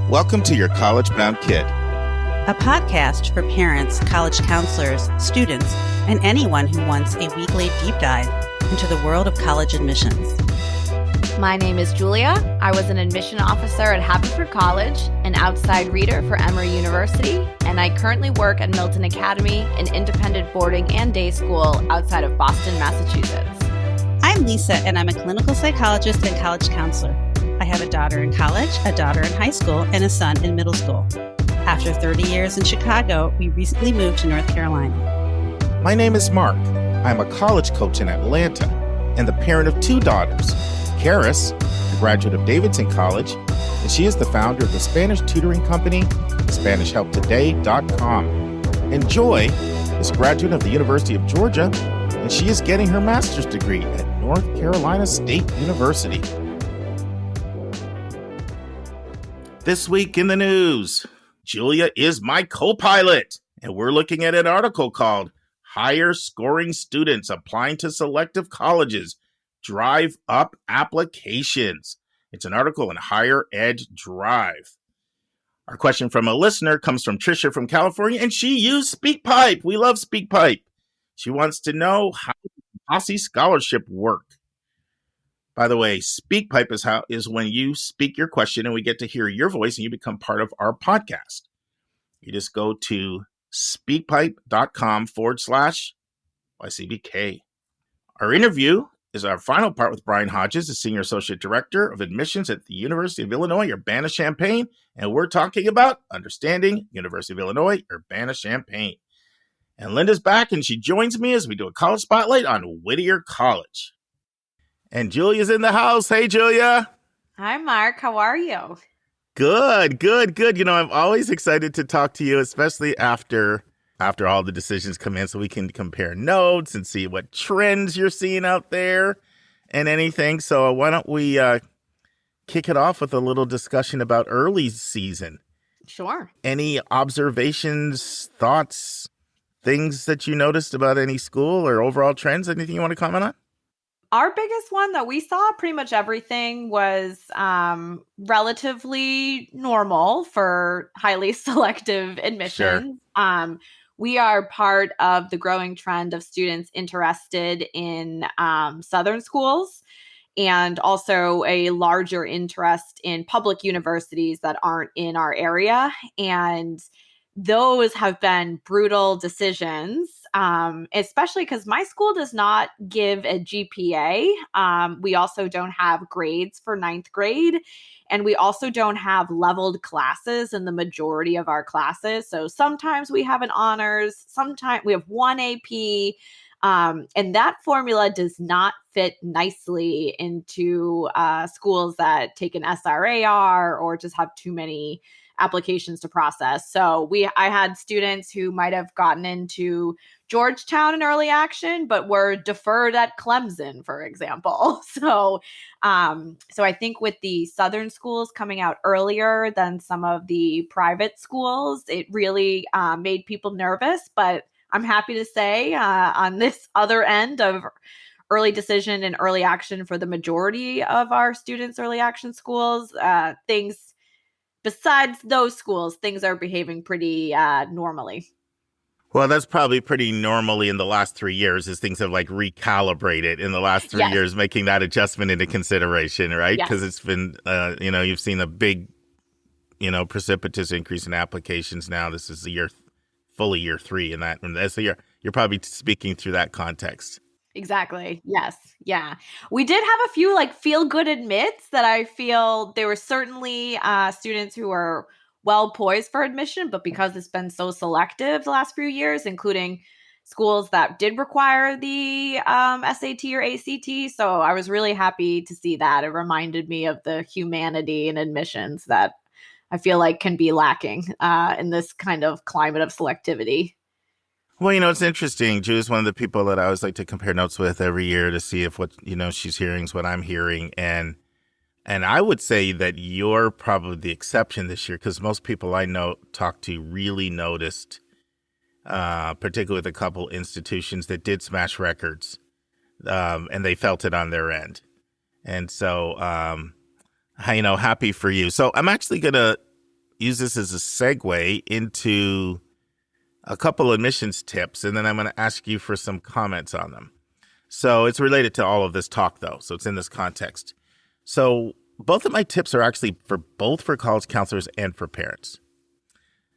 Welcome to Your College Bound Kid, a podcast for parents, college counselors, students, and anyone who wants a weekly deep dive into the world of college admissions. My name is Julia. I was an admission officer at Haverford College, an outside reader for Emory University, and I currently work at Milton Academy, an independent boarding and day school outside of Boston, Massachusetts. I'm Lisa, and I'm a clinical psychologist and college counselor. I have a daughter in college, a daughter in high school, and a son in middle school. After 30 years in Chicago, we recently moved to North Carolina. My name is Mark. I'm a college coach in Atlanta and the parent of two daughters. Karis, a graduate of Davidson College, and she is the founder of the Spanish tutoring company, SpanishHelpToday.com. And Joy is a graduate of the University of Georgia, and she is getting her master's degree at North Carolina State University. This week in the news, Julia is my co-pilot, and we're looking at an article called Higher Scoring Students Applying to Selective Colleges Drive Up Applications. It's an article in Higher Ed Drive. Our question from a listener comes from Trisha from California, and she used SpeakPipe. We love SpeakPipe. She wants to know how does Aussie Scholarship work? By the way, SpeakPipe is when you speak your question and we get to hear your voice and you become part of our podcast. You just go to speakpipe.com/YCBK. Our interview is our final part with Brian Hodges, the Senior Associate Director of Admissions at the University of Illinois, Urbana-Champaign, and we're talking about understanding University of Illinois, Urbana-Champaign. And Linda's back, and she joins me as we do a college spotlight on Whittier College. And Julia's in the house. Hey, Julia. Hi, Mark. How are you? Good. You know, I'm always excited to talk to you, especially after all the decisions come in so we can compare notes and see what trends you're seeing out there and anything. So why don't we kick it off with a little discussion about early season? Sure. Any observations, thoughts, things that you noticed about any school or overall trends? Anything you want to comment on? Our biggest one that we saw, pretty much everything was relatively normal for highly selective admissions. Sure. We are part of the growing trend of students interested in Southern schools and also a larger interest in public universities that aren't in our area. And those have been brutal decisions, especially because my school does not give a GPA. We also don't have grades for ninth grade. And we also don't have leveled classes in the majority of our classes. So sometimes we have an honors, sometimes we have one AP. And that formula does not fit nicely into schools that take an SRAR or just have too many applications to process. So I had students who might have gotten into Georgetown in early action, but were deferred at Clemson, for example. So I think with the Southern schools coming out earlier than some of the private schools, it really made people nervous. But I'm happy to say on this other end of early decision and early action for the majority of our students' early action schools, besides those schools, things are behaving pretty normally. Well, that's probably pretty normally in the last 3 years as things have like recalibrated in the last 3 years, making that adjustment into consideration, right? Because it's been, you've seen a big, precipitous increase in applications now. This is fully year 3 in that. And so you're probably speaking through that context. Exactly. Yes. Yeah. We did have a few feel-good admits that I feel there were certainly students who are well poised for admission, but because it's been so selective the last few years, including schools that did require the SAT or ACT. So I was really happy to see that. It reminded me of the humanity in admissions that I feel like can be lacking in this kind of climate of selectivity. Well, it's interesting. Julie's one of the people that I always like to compare notes with every year to see if what, she's hearing is what I'm hearing. And I would say that you're probably the exception this year because most people I talked to really noticed, particularly with a couple institutions that did smash records, and they felt it on their end. And so, happy for you. So I'm actually going to use this as a segue into a couple admissions tips, and then I'm going to ask you for some comments on them. So it's related to all of this talk, though. So it's in this context. So both of my tips are actually for college counselors and for parents.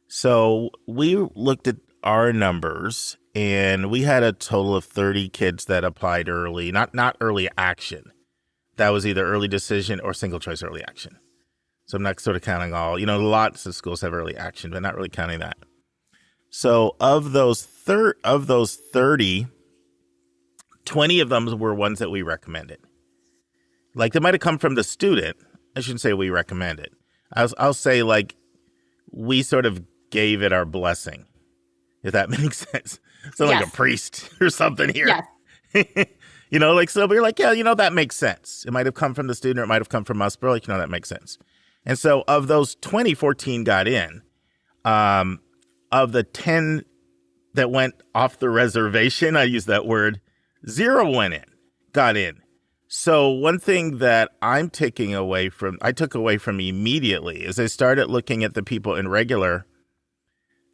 So we looked at our numbers, and we had a total of 30 kids that applied early, not early action. That was either early decision or single choice early action. So I'm not sort of counting all, lots of schools have early action, but not really counting that. So of those 30, 20 of them were ones that we recommended. Like, they might have come from the student. I shouldn't say we recommended. I'll say, like, we sort of gave it our blessing, if that makes sense. So like a priest or something here. Yes. So we're like, yeah, that makes sense. It might have come from the student or it might have come from us, but like, that makes sense. And so of those 20, 14 got in. Of the 10 that went off the reservation, I use that word, 0 got in. So one thing that I took away from immediately is I started looking at the people in regular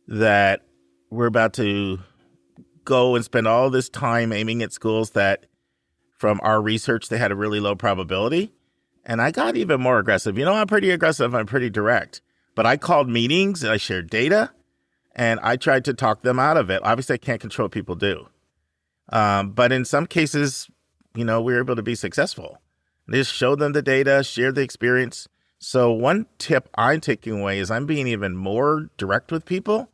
that we're about to go and spend all this time aiming at schools that, from our research, they had a really low probability. And I got even more aggressive. I'm pretty aggressive. I'm pretty direct. But I called meetings and I shared data and I tried to talk them out of it. Obviously, I can't control what people do. But in some cases, we were able to be successful. Just show them the data, share the experience. So one tip I'm taking away is I'm being even more direct with people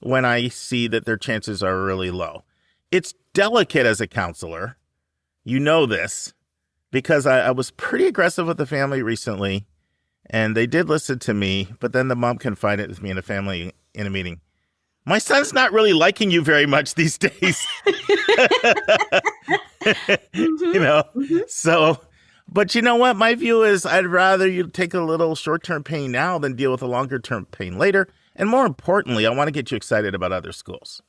when I see that their chances are really low. It's delicate as a counselor. This because I was pretty aggressive with the family recently, and they did listen to me, but then the mom confided with me in a meeting. My son's not really liking you very much these days. So, but you know what? My view is I'd rather you take a little short-term pain now than deal with a longer-term pain later. And more importantly, I want to get you excited about other schools.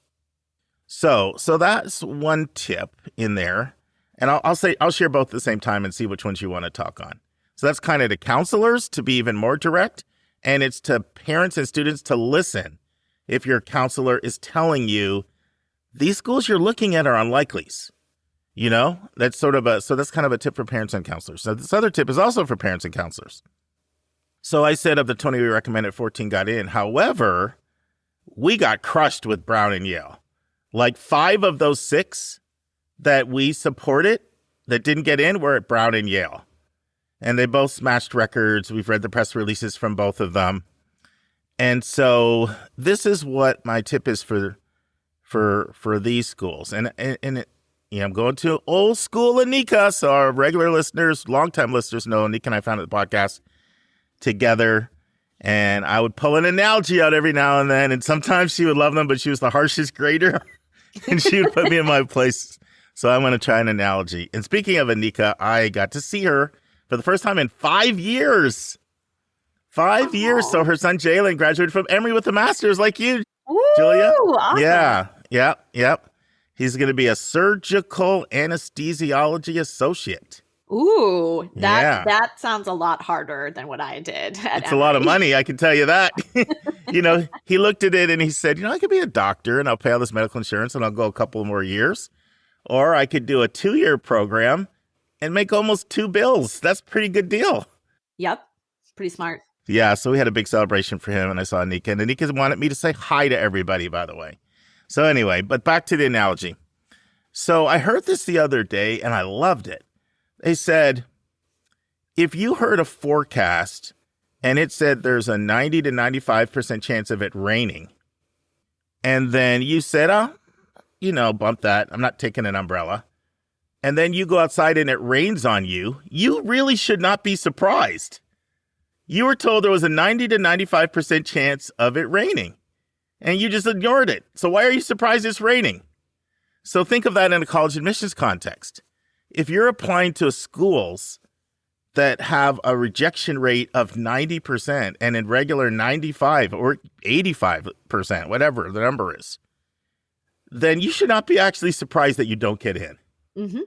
So that's one tip in there. And I'll share both at the same time and see which ones you want to talk on. So that's kind of to counselors to be even more direct. And it's to parents and students to listen if your counselor is telling you these schools you're looking at are unlikelies. That's that's kind of a tip for parents and counselors. So this other tip is also for parents and counselors. So I said of the 20 we recommended, 14 got in. However, we got crushed with Brown and Yale. Like 5 of those 6 that we supported that didn't get in were at Brown and Yale. And they both smashed records. We've read the press releases from both of them. And so this is what my tip is for these schools. And I'm going to old school Anika. So our regular listeners, longtime listeners know Anika and I founded the podcast together. And I would pull an analogy out every now and then. And sometimes she would love them, but she was the harshest grader. And she would put me in my place. So I'm going to try an analogy. And speaking of Anika, I got to see her for the first time in 5 years. 5 years. So her son, Jalen, graduated from Emory with a master's like you, Julia. Awesome. Yeah. He's going to be a surgical anesthesiology associate. Ooh, that sounds a lot harder than what I did. It's a lot of money, I can tell you that. He looked at it and he said, I could be a doctor and I'll pay all this medical insurance and I'll go a couple more years. Or I could do a 2-year program and make almost 2 bills. That's a pretty good deal. Yep. Pretty smart. Yeah. So we had a big celebration for him and I saw Anika. And Anika wanted me to say hi to everybody, by the way. So anyway, but back to the analogy. So I heard this the other day and I loved it. They said, if you heard a forecast and it said there's a 90 to 95% chance of it raining, and then you said, bump that. I'm not taking an umbrella. And then you go outside and it rains on you, you really should not be surprised. You were told there was a 90 to 95% chance of it raining, and you just ignored it. So why are you surprised it's raining? So think of that in a college admissions context. If you're applying to schools that have a rejection rate of 90% and in regular 95 or 85%, whatever the number is, then you should not be actually surprised that you don't get in. Mm-hmm.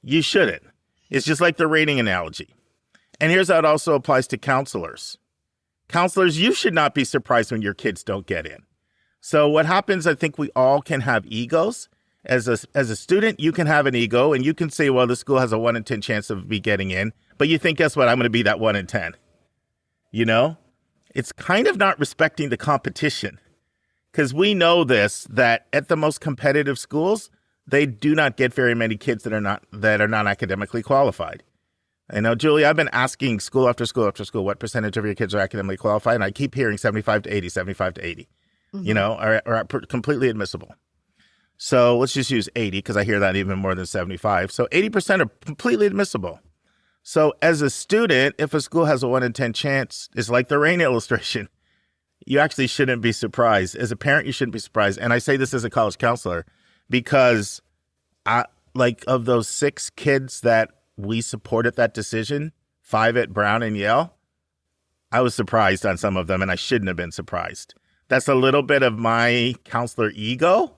You shouldn't. It's just like the rating analogy. And here's how it also applies to counselors. Counselors, you should not be surprised when your kids don't get in. So what happens, I think we all can have egos. As a student, you can have an ego and you can say, well, the school has a 1 in 10 chance of me getting in. But you think, guess what? I'm going to be that 1 in 10. You know, it's kind of not respecting the competition, because we know this, that at the most competitive schools, they do not get very many kids that are not academically qualified. I know, Julia, I've been asking school after school after school, what percentage of your kids are academically qualified? And I keep hearing 75 to 80, 75 to 80, you know, are completely admissible. So let's just use 80 because I hear that even more than 75. So 80% are completely admissible. So as a student, if a school has a 1 in 10 chance, it's like the rain illustration. You actually shouldn't be surprised. As a parent, you shouldn't be surprised. And I say this as a college counselor because of those 6 kids that we supported that decision, 5 at Brown and Yale, I was surprised on some of them and I shouldn't have been surprised. That's a little bit of my counselor ego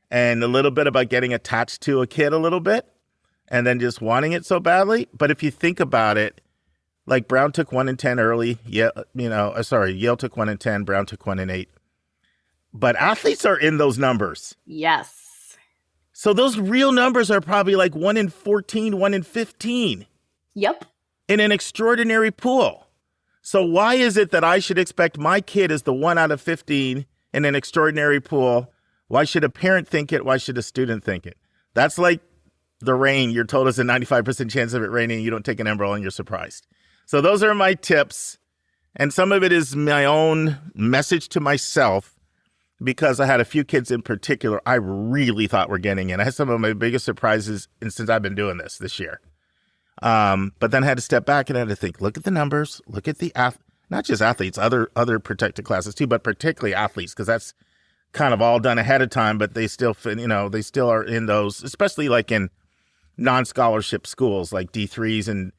and a little bit about getting attached to a kid a little bit and then just wanting it so badly. But if you think about it, like Brown took 1 in 10 early. Yale took 1 in 10. Brown took 1 in 8. But athletes are in those numbers. Yes. So those real numbers are probably like 1 in 14, 1 in 15. Yep. In an extraordinary pool. So why is it that I should expect my kid is the 1 out of 15 in an extraordinary pool? Why should a parent think it? Why should a student think it? That's like the rain. You're told there's a 95% chance of it raining. You don't take an umbrella and you're surprised. So those are my tips. And some of it is my own message to myself, because I had a few kids in particular I really thought were getting in. I had some of my biggest surprises since I've been doing this year. But then I had to step back and I had to think, look at the numbers, look at the not just athletes, other protected classes too, but particularly athletes, because that's kind of all done ahead of time, but they still are in those, especially like in non-scholarship schools like D3s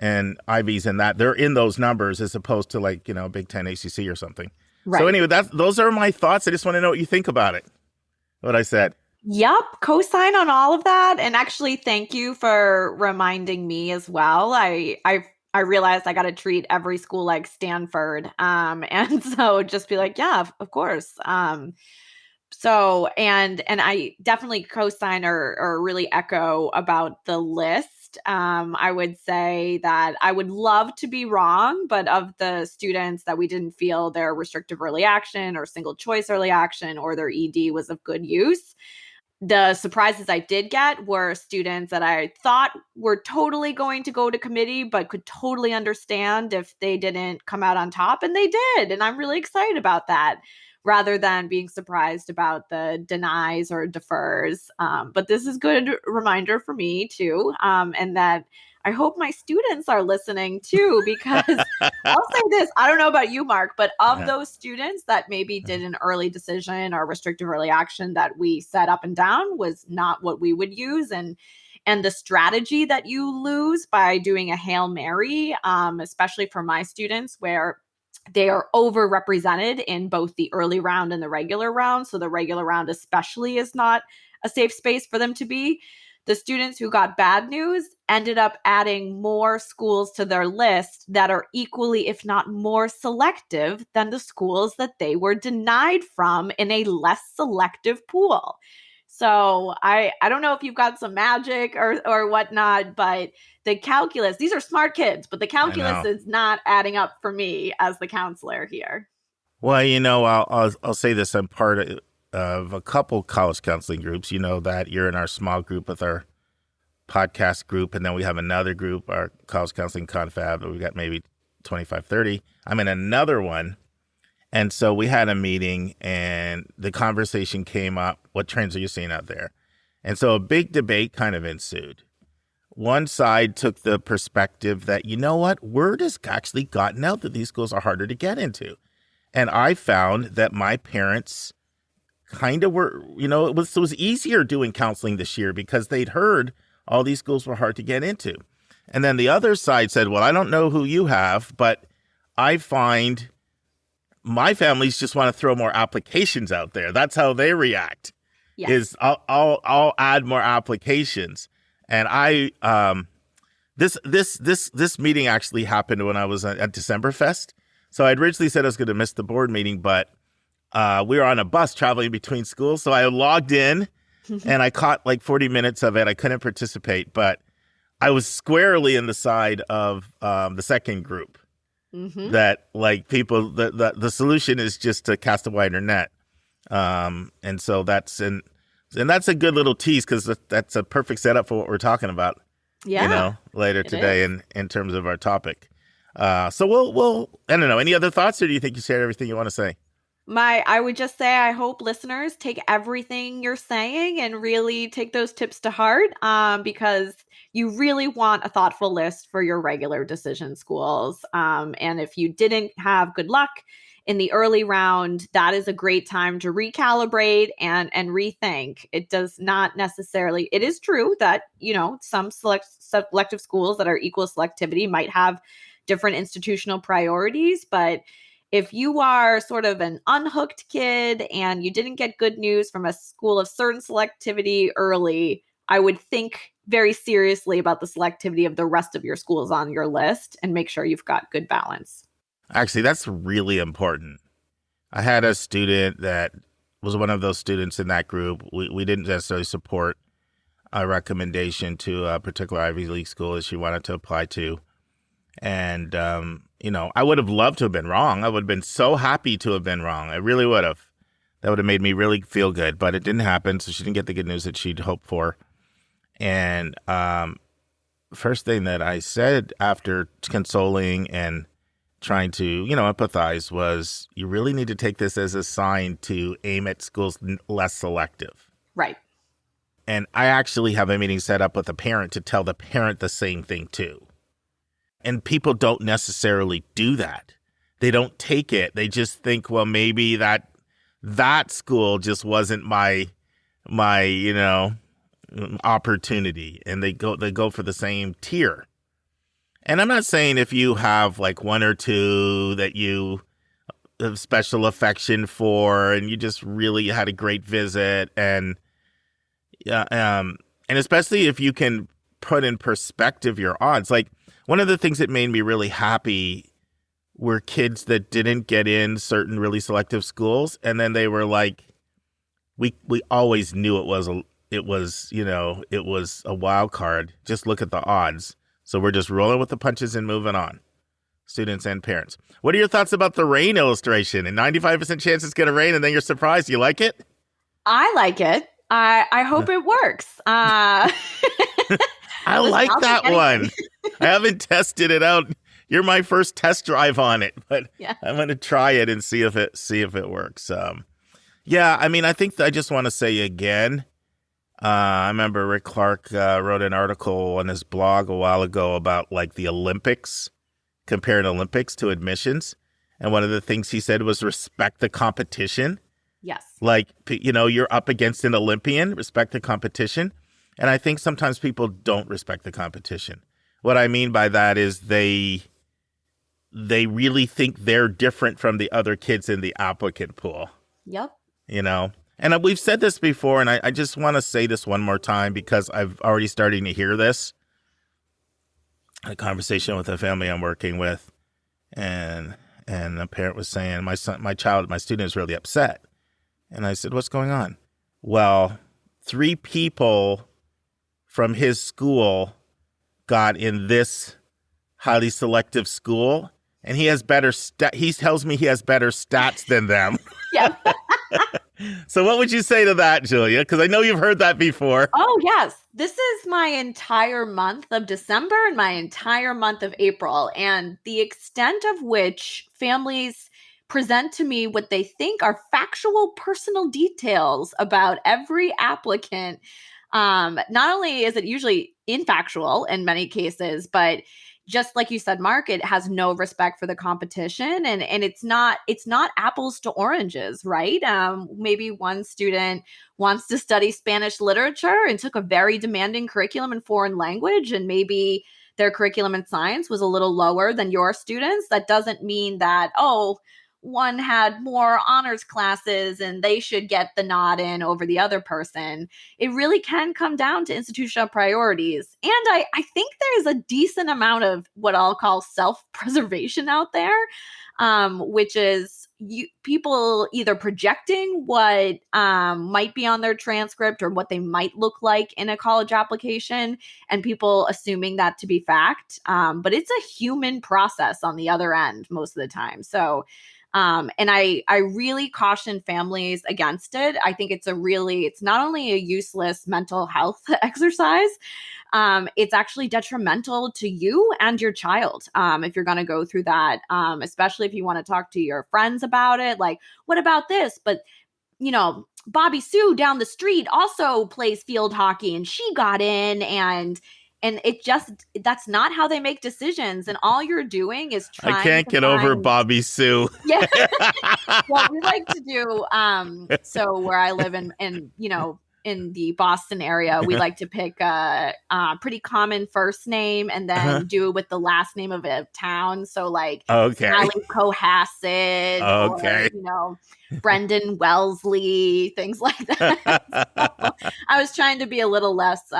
and Ivies and that, they're in those numbers as opposed to like, Big Ten, ACC or something. Right. So anyway, those are my thoughts. I just want to know what you think about it, what I said. Yep. Co-sign on all of that. And actually, thank you for reminding me as well. I realized I got to treat every school like Stanford. And so just be like, yeah, of course. So, and I definitely co-sign or really echo about the list. I would say that I would love to be wrong, but of the students that we didn't feel their restrictive early action or single choice early action or their ED was of good use, the surprises I did get were students that I thought were totally going to go to committee, but could totally understand if they didn't come out on top, and they did. And I'm really excited about that, rather than being surprised about the denies or defers. But this is a good reminder for me too. And that I hope my students are listening too, because I'll say this, I don't know about you, Mark, but of those students that maybe did an early decision or restrictive early action that we set up and down was not what we would use. And the strategy that you lose by doing a Hail Mary, especially for my students where they are overrepresented in both the early round and the regular round. So the regular round especially is not a safe space for them to be. The students who got bad news ended up adding more schools to their list that are equally, if not more selective than the schools that they were denied from in a less selective pool. So I don't know if you've got some magic or whatnot, but the calculus, these are smart kids, but the calculus is not adding up for me as the counselor here. Well, I'll say this. I'm part of a couple college counseling groups. You know that you're in our small group with our podcast group, and then we have another group, our college counseling confab, that we got maybe 25, 30. I'm in another one. And so we had a meeting and the conversation came up, what trends are you seeing out there? And so a big debate kind of ensued. One side took the perspective that, you know what, word has actually gotten out that these schools are harder to get into. And I found that my parents kind of were, it was easier doing counseling this year because they'd heard all these schools were hard to get into. And then the other side said, well, I don't know who you have, but I find my families just want to throw more applications out there. That's how they react. Yes. Is I'll add more applications. And this meeting actually happened when I was at Decemberfest. So I originally said I was going to miss the board meeting, but we were on a bus traveling between schools. So I logged in and I caught like 40 minutes of it. I couldn't participate, but I was squarely in the side of the second group. That like people, the solution is just to cast a wider net. And so that's a good little tease because that's a perfect setup for what we're talking about. Yeah, Later today in terms of our topic. So we'll I don't know. Any other thoughts, or do you think you shared everything you want to say? I would just say I hope listeners take everything you're saying and really take those tips to heart, because you really want a thoughtful list for your regular decision schools. And if you didn't have good luck in the early round, that is a great time to recalibrate and rethink. It does not necessarily, it is true that, some selective schools that are equal selectivity might have different institutional priorities, but if you are sort of an unhooked kid and you didn't get good news from a school of certain selectivity early, I would think very seriously about the selectivity of the rest of your schools on your list and make sure you've got good balance. Actually, that's really important. I had a student that was one of those students in that group. We didn't necessarily support a recommendation to a particular Ivy League school that she wanted to apply to. And, I would have loved to have been wrong. I would have been so happy to have been wrong. I really would have. That would have made me really feel good, but it didn't happen. So she didn't get the good news that she'd hoped for. And first thing that I said after consoling and trying to, empathize was, you really need to take this as a sign to aim at schools less selective. Right. And I actually have a meeting set up with a parent to tell the parent the same thing too. And people don't necessarily do that. They don't take it. They just think, well, maybe that school just wasn't my opportunity, and they go for the same tier. And I'm not saying if you have like one or two that you have special affection for and you just really had a great visit, and especially if you can put in perspective your odds. Like, one of the things that made me really happy were kids that didn't get in certain really selective schools, and then they were like, we always knew it was a wild card. Just look at the odds. So we're just rolling with the punches and moving on. Students and parents. What are your thoughts about the rain illustration? And 95% chance it's going to rain, and then you're surprised. You like it? I like it. I hope it works. I like that one. I haven't tested it out. You're my first test drive on it, but yeah. I'm going to try it and see if it works. I think I just want to say again, I remember Rick Clark wrote an article on his blog a while ago about like the Olympics, comparing Olympics to admissions. And one of the things he said was respect the competition. Yes. Like, you're up against an Olympian, respect the competition. And I think sometimes people don't respect the competition. What I mean by that is they really think they're different from the other kids in the applicant pool. Yep. And we've said this before, and I just want to say this one more time because I've already starting to hear this. A conversation with a family I'm working with, and a parent was saying, my student is really upset. And I said, what's going on? Well, 3 people from his school got in this highly selective school, and he has better he tells me he has better stats than them. Yeah. So what would you say to that, Julia? Because I know you've heard that before. Oh, yes. This is my entire month of December and my entire month of April, and the extent of which families present to me what they think are factual personal details about every applicant. Not only is it usually infactual in many cases, but just like you said, Mark, it has no respect for the competition, and it's not apples to oranges, right? Maybe one student wants to study Spanish literature and took a very demanding curriculum in foreign language, and maybe their curriculum in science was a little lower than your students. That doesn't mean that, one had more honors classes and they should get the nod in over the other person. It really can come down to institutional priorities. And I think there's a decent amount of what I'll call self-preservation out there, which is people either projecting what might be on their transcript or what they might look like in a college application, and people assuming that to be fact. But it's a human process on the other end most of the time. So and I really caution families against it. I think it's not only a useless mental health exercise, it's actually detrimental to you and your child if you're going to go through that, especially if you want to talk to your friends about it. Like, what about this? But, Bobby Sue down the street also plays field hockey and she got in, and that's not how they make decisions. And all you're doing is trying I can't get over Bobby Sue. Yeah. Well, we like to do, so where I live in the Boston area, we like to pick a pretty common first name and then do it with the last name of a town. So like Allie Cohasset, or, Brendan Wellesley, things like that. So I was trying to be a little less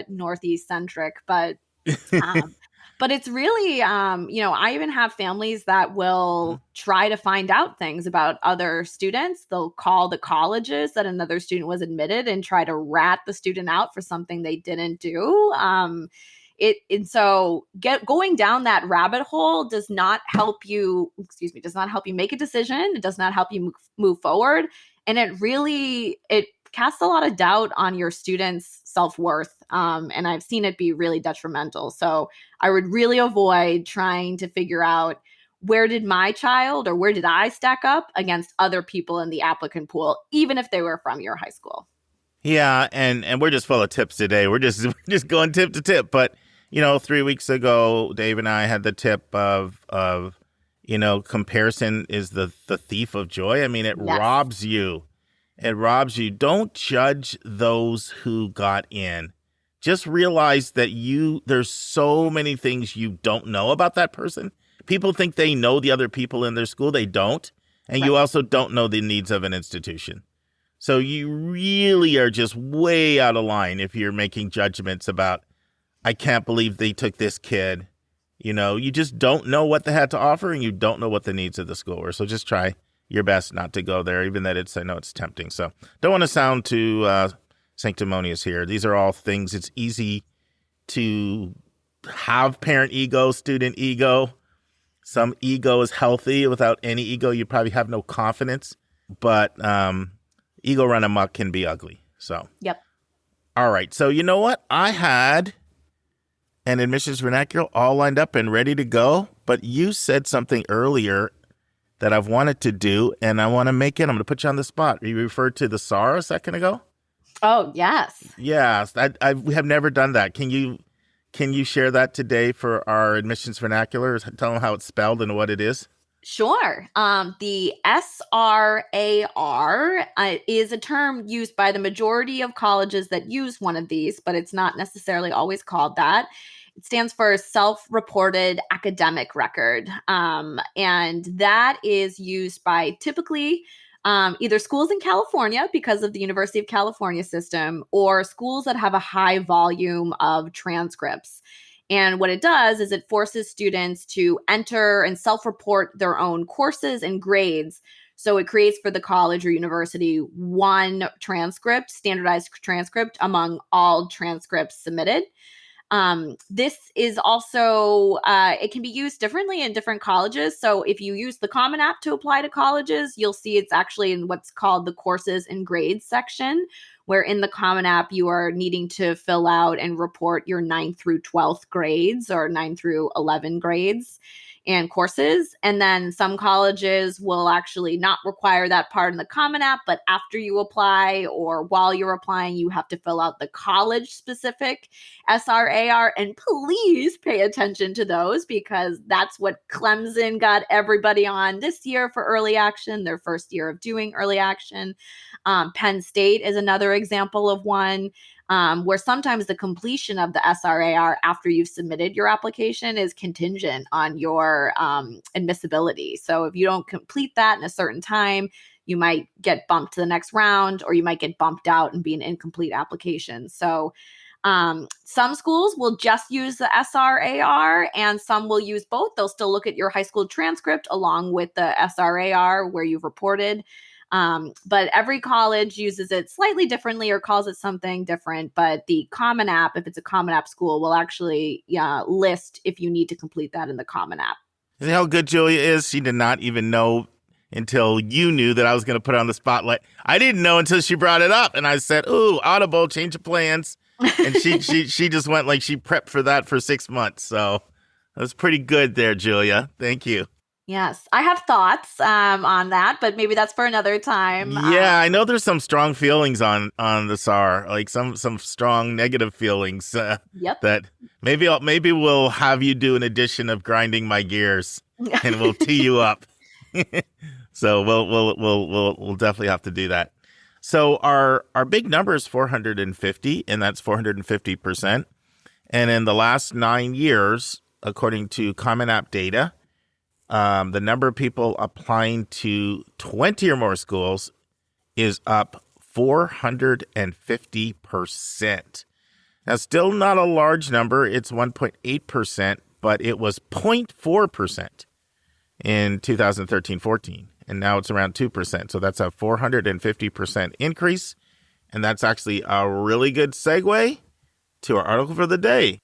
Northeast centric, but it's really, I even have families that will try to find out things about other students. They'll call the colleges that another student was admitted and try to rat the student out for something they didn't do. So going down that rabbit hole does not help you make a decision. It does not help you move forward. And it casts a lot of doubt on your students' self-worth. And I've seen it be really detrimental. So I would really avoid trying to figure out where did my child or where did I stack up against other people in the applicant pool, even if they were from your high school. Yeah. And we're just full of tips today. We're just going tip to tip. But, 3 weeks ago, Dave and I had the tip of comparison is the thief of joy. I mean, it robs you. It robs you. Don't judge those who got in. Just realize that there's so many things you don't know about that person. People think they know the other people in their school. They don't. And you also don't know the needs of an institution. So you really are just way out of line if you're making judgments about, I can't believe they took this kid. You just don't know what they had to offer, and you don't know what the needs of the school were. So just try your best not to go there, even that I know it's tempting. So don't want to sound too sanctimonious here. These are all things. It's easy to have parent ego, student ego. Some ego is healthy. Without any ego, you probably have no confidence. But ego run amok can be ugly. So, yep. All right. So you know what? I had an admissions vernacular all lined up and ready to go. But you said something earlier that I've wanted to do, and I want to make it. I'm going to put you on the spot. You referred to the SAR a second ago? Oh, yes. Yes. We have never done that. Can you share that today for our admissions vernacular? Tell them how it's spelled and what it is. Sure. The SRAR is a term used by the majority of colleges that use one of these, but it's not necessarily always called that. It stands for self-reported academic record. And that is used by typically either schools in California because of the University of California system, or schools that have a high volume of transcripts. And what it does is it forces students to enter and self-report their own courses and grades. So it creates for the college or university one transcript, standardized transcript among all transcripts submitted. This is also, it can be used differently in different colleges. So if you use the Common App to apply to colleges, you'll see it's actually in what's called the courses and grades section, where in the Common App, you are needing to fill out and report your 9th through 12th grades or 9 through 11 grades and courses. And then some colleges will actually not require that part in the Common App, but after you apply or while you're applying, you have to fill out the college-specific SRAR. And please pay attention to those, because that's what Clemson got everybody on this year for early action, their first year of doing early action. Penn State is another example of one. where sometimes the completion of the SRAR after you've submitted your application is contingent on your admissibility. So if you don't complete that in a certain time, you might get bumped to the next round, or you might get bumped out and be an incomplete application. So some schools will just use the SRAR and some will use both. They'll still look at your high school transcript along with the SRAR where you've reported. But every college uses it slightly differently or calls it something different. But the Common App, if it's a Common App school, will actually list if you need to complete that in the Common App. See how good Julia is? She did not even know until you knew that I was going to put her on the spotlight. I didn't know until she brought it up. And I said, ooh, Audible, change of plans. And she just went like she prepped for that for 6 months. So that was pretty good there, Julia. Thank you. Yes, I have thoughts on that, but maybe that's for another time. Yeah, I know there's some strong feelings on the SAR, like some strong negative feelings. Yep. That maybe we'll have you do an edition of Grinding My Gears, and we'll tee you up. So we'll definitely have to do that. So our big number is 450, and that's 450%. And in the last 9 years, according to Common App data, the number of people applying to 20 or more schools is up 450%. Now, still not a large number. It's 1.8%, but it was 0.4% in 2013-14. And now it's around 2%. So that's a 450% increase. And that's actually a really good segue to our article for the day.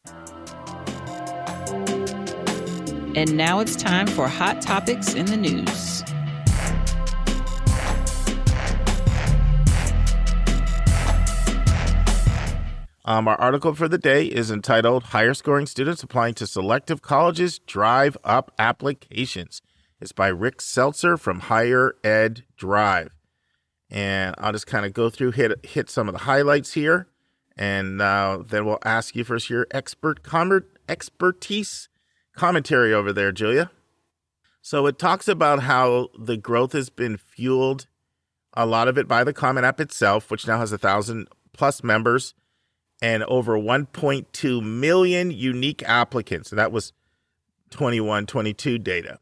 And now it's time for Hot Topics in the News. Our article for the day is entitled Higher Scoring Students Applying to Selective Colleges Drive Up Applications. It's by Rick Seltzer from Higher Ed Drive. And I'll just kind of go through, hit some of the highlights here. And then we'll ask you first your expertise commentary over there, Julia. So it talks about how the growth has been fueled, a lot of it by the Common App itself, which now has 1,000 plus members and over 1.2 million unique applicants. So that was 21-22 data.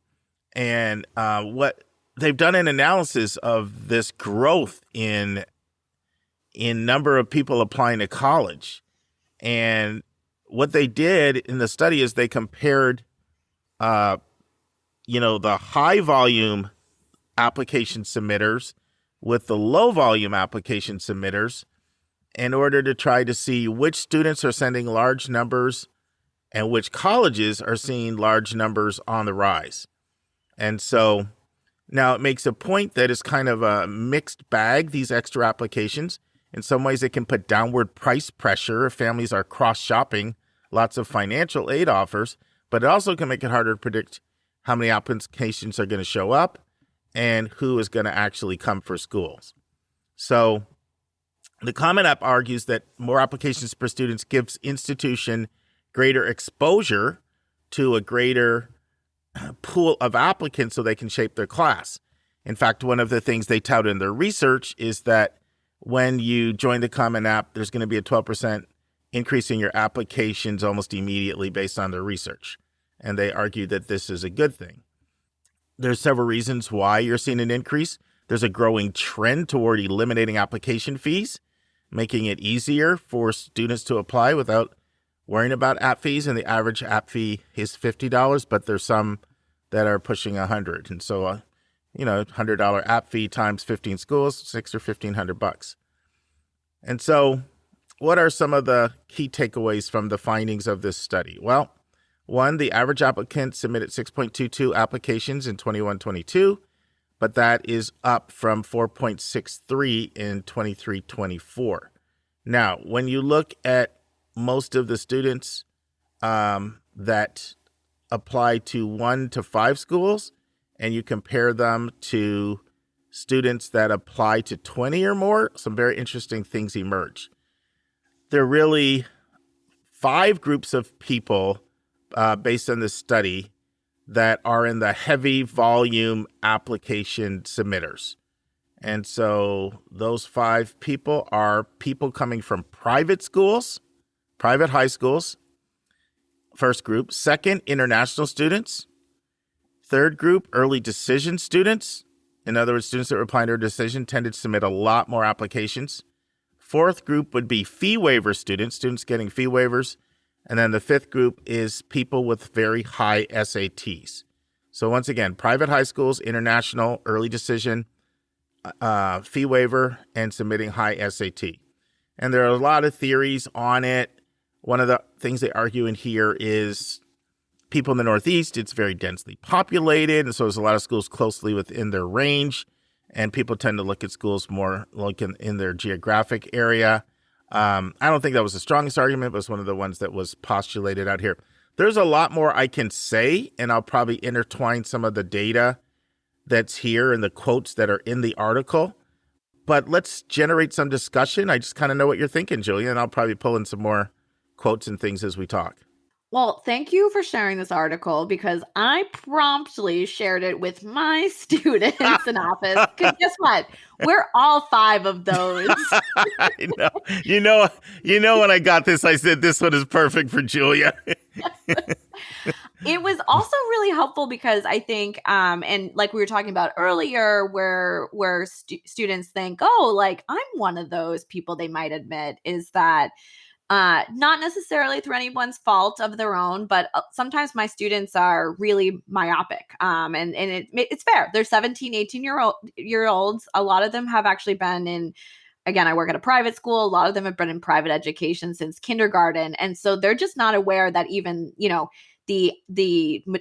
And what they've done an analysis of this growth in number of people applying to college. And what they did in the study is they compared, the high volume application submitters with the low volume application submitters in order to try to see which students are sending large numbers and which colleges are seeing large numbers on the rise. And so now it makes a point that it's kind of a mixed bag, these extra applications. In some ways, it can put downward price pressure if families are cross-shopping lots of financial aid offers, but it also can make it harder to predict how many applications are going to show up and who is going to actually come for schools. So the Common App argues that more applications per student gives institution greater exposure to a greater pool of applicants so they can shape their class. In fact, one of the things they tout in their research is that when you join the Common App, there's going to be a 12% increase in your applications almost immediately based on their research. And they argue that this is a good thing. There's several reasons why you're seeing an increase. There's a growing trend toward eliminating application fees, making it easier for students to apply without worrying about app fees. And the average app fee is $50, but there's some that are pushing $100. And so, $100 app fee times 15 schools, $600 or $1,500. And so what are some of the key takeaways from the findings of this study? Well, one, the average applicant submitted 6.22 applications in 21-22, but that is up from 4.63 in 23-24. Now, when you look at most of the students that apply to 1 to 5 schools, and you compare them to students that apply to 20 or more, some very interesting things emerge. There are really 5 groups of people based on this study that are in the heavy volume application submitters. And so those 5 people are people coming from private schools, private high schools, first group. Second, international students. Third group, early decision students. In other words, students that were applying to a decision tended to submit a lot more applications. Fourth group would be fee waiver students, students getting fee waivers. And then the 5th group is people with very high SATs. So once again, private high schools, international, early decision, fee waiver, and submitting high SAT. And there are a lot of theories on it. One of the things they argue in here is people in the Northeast, it's very densely populated, and so there's a lot of schools closely within their range, and people tend to look at schools more like in their geographic area. I don't think that was the strongest argument, but it's one of the ones that was postulated out here. There's a lot more I can say, and I'll probably intertwine some of the data that's here and the quotes that are in the article. But let's generate some discussion. I just kind of know what you're thinking, Julia, and I'll probably pull in some more quotes and things as we talk. Well, thank you for sharing this article because I promptly shared it with my students in office. Because guess what? We're all 5 of those. I know. You know, when I got this, I said this one is perfect for Julia. It was also really helpful because I think, and like we were talking about earlier, where students think, oh, like I'm one of those people, they might admit, is that not necessarily through anyone's fault of their own, but sometimes my students are really myopic. And it's fair. They're 17, 18-year-olds. A lot of them have actually been in, again, I work at a private school. A lot of them have been in private education since kindergarten. And so they're just not aware that even, they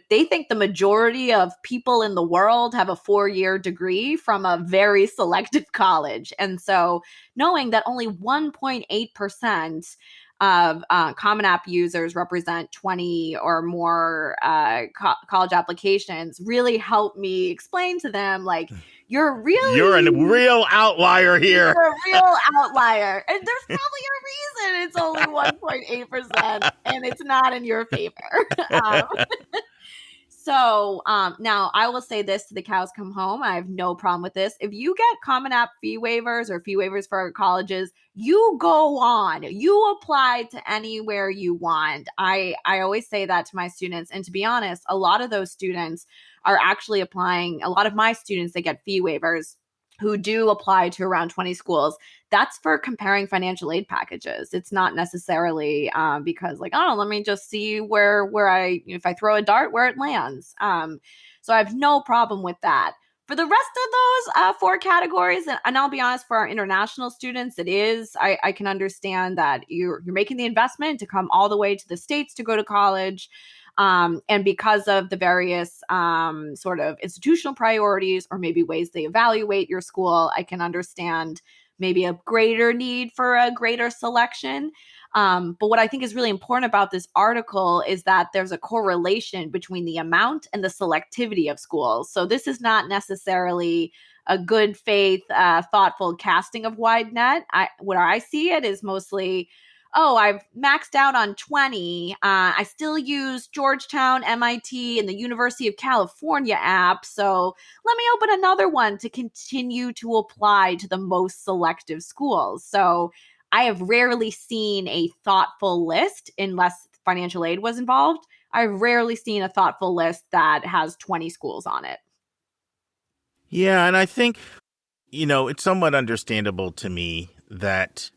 think the majority of people in the world have a 4-year degree from a very selective college. And so knowing that only 1.8% of Common App users represent 20 or more college applications really helped me explain to them, like, you're a real outlier here. You're a real outlier. And there's probably a reason it's only 1.8% and it's not in your favor. So now I will say this to the cows come home. I have no problem with this. If you get Common App fee waivers or fee waivers for colleges, you go on. You apply to anywhere you want. I always say that to my students. And to be honest, a lot of those students are actually applying. A lot of my students that get fee waivers who do apply to around 20 schools, that's for comparing financial aid packages. It's not necessarily because like, oh, let me just see where if I throw a dart, where it lands. So I have no problem with that. For the rest of those 4 categories, and I'll be honest, for our international students, it is, I can understand that you're making the investment to come all the way to the States to go to college. And because of the various sort of institutional priorities or maybe ways they evaluate your school, I can understand maybe a greater need for a greater selection. But what I think is really important about this article is that there's a correlation between the amount and the selectivity of schools. So this is not necessarily a good faith, thoughtful casting of wide net. Where I see it is mostly, oh, I've maxed out on 20. I still use Georgetown, MIT, and the University of California app. So let me open another one to continue to apply to the most selective schools. So I have rarely seen a thoughtful list, unless financial aid was involved. I've rarely seen a thoughtful list that has 20 schools on it. Yeah, and I think, it's somewhat understandable to me that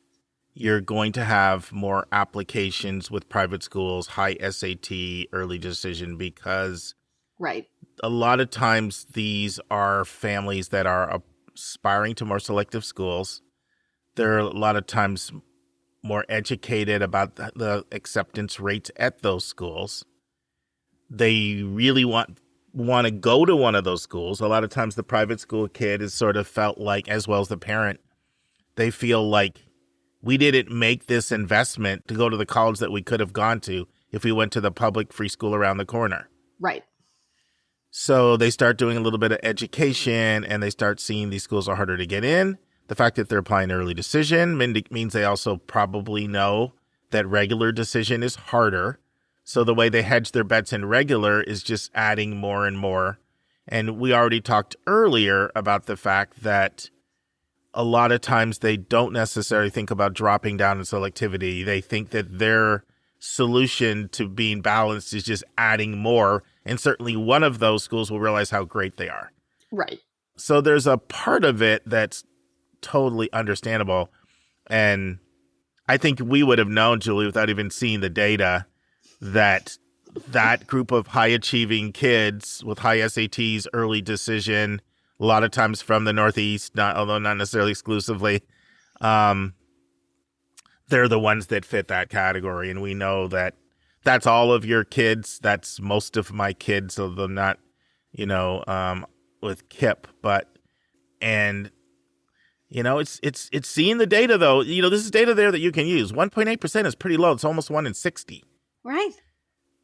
you're going to have more applications with private schools, high SAT, early decision, because right. A lot of times these are families that are aspiring to more selective schools. They're a lot of times more educated about the acceptance rates at those schools. They really want to go to one of those schools. A lot of times the private school kid is sort of felt like, as well as the parent, they feel like, we didn't make this investment to go to the college that we could have gone to if we went to the public free school around the corner. Right. So they start doing a little bit of education and they start seeing these schools are harder to get in. The fact that they're applying early decision means they also probably know that regular decision is harder. So the way they hedge their bets in regular is just adding more and more. And we already talked earlier about the fact that a lot of times they don't necessarily think about dropping down in selectivity. They think that their solution to being balanced is just adding more. And certainly one of those schools will realize how great they are. Right. So there's a part of it that's totally understandable. And I think we would have known, Julie, without even seeing the data, that that group of high-achieving kids with high SATs, early decision, a lot of times from the Northeast, although not necessarily exclusively, they're the ones that fit that category. And we know that that's all of your kids. That's most of my kids, although not, with KIP. It's seeing the data, though. This is data there that you can use. 1.8% is pretty low. It's almost 1 in 60. Right.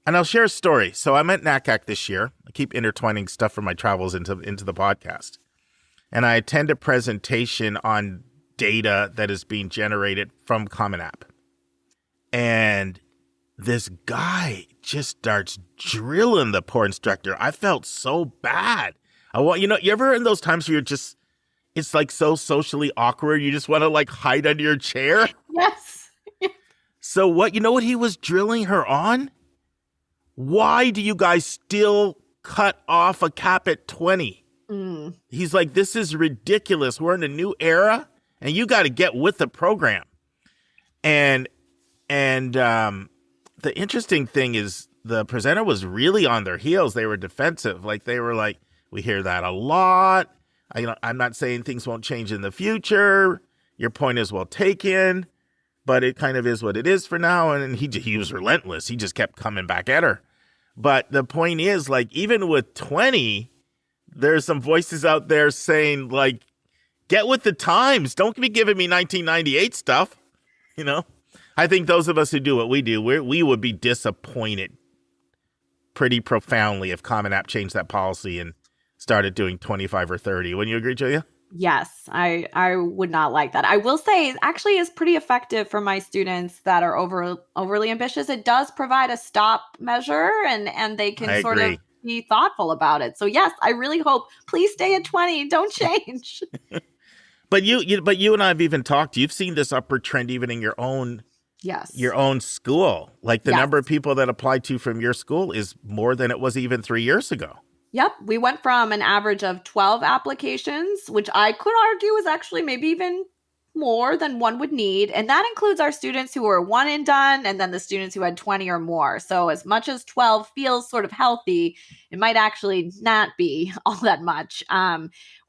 And I'll share a story. So I'm at NACAC this year. I keep intertwining stuff from my travels into the podcast. And I attend a presentation on data that is being generated from Common App. And this guy just starts drilling the poor instructor. I felt so bad. You ever in those times where you're just, it's like so socially awkward, you just want to like hide under your chair? Yes. So what he was drilling her on? Why do you guys still cut off a cap at 20? He's like, this is ridiculous. We're in a new era, and you got to get with the program. And the interesting thing is the presenter was really on their heels. They were defensive. Like, they were like, we hear that a lot. I'm not saying things won't change in the future. Your point is well taken, but it kind of is what it is for now. And he was relentless. He just kept coming back at her. But the point is, like, even with 20, there's some voices out there saying, like, get with the times. Don't be giving me 1998 stuff. I think those of us who do what we do, we would be disappointed pretty profoundly if Common App changed that policy and started doing 25 or 30. Wouldn't you agree, Julia? Yes, I would not like that. I will say it actually is pretty effective for my students that are overly ambitious. It does provide a stop measure and they can sort of be thoughtful about it. So yes, I really hope, please stay at 20. Don't change. But you and I have even talked. You've seen this upward trend even in your own school. Like the number of people that applied to from your school is more than it was even 3 years ago. Yep. We went from an average of 12 applications, which I could argue is actually maybe even more than one would need. And that includes our students who were one and done, and then the students who had 20 or more. So as much as 12 feels sort of healthy, it might actually not be all that much.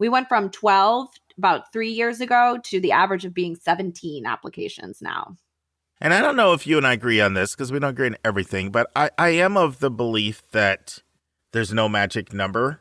We went from 12 about 3 years ago to the average of being 17 applications now. And I don't know if you and I agree on this because we don't agree on everything, but I am of the belief that there's no magic number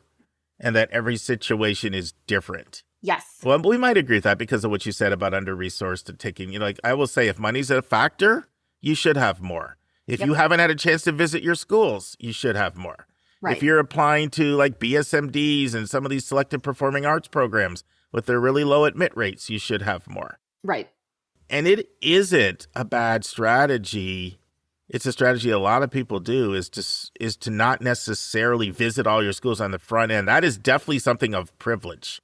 and that every situation is different. Yes. Well, we might agree with that because of what you said about under-resourced and taking, like I will say, if money's a factor, you should have more. If you haven't had a chance to visit your schools, you should have more. Right. If you're applying to like BSMDs and some of these selective performing arts programs with their really low admit rates, you should have more. Right. And it isn't a bad strategy. It's a strategy a lot of people do is to not necessarily visit all your schools on the front end. That is definitely something of privilege.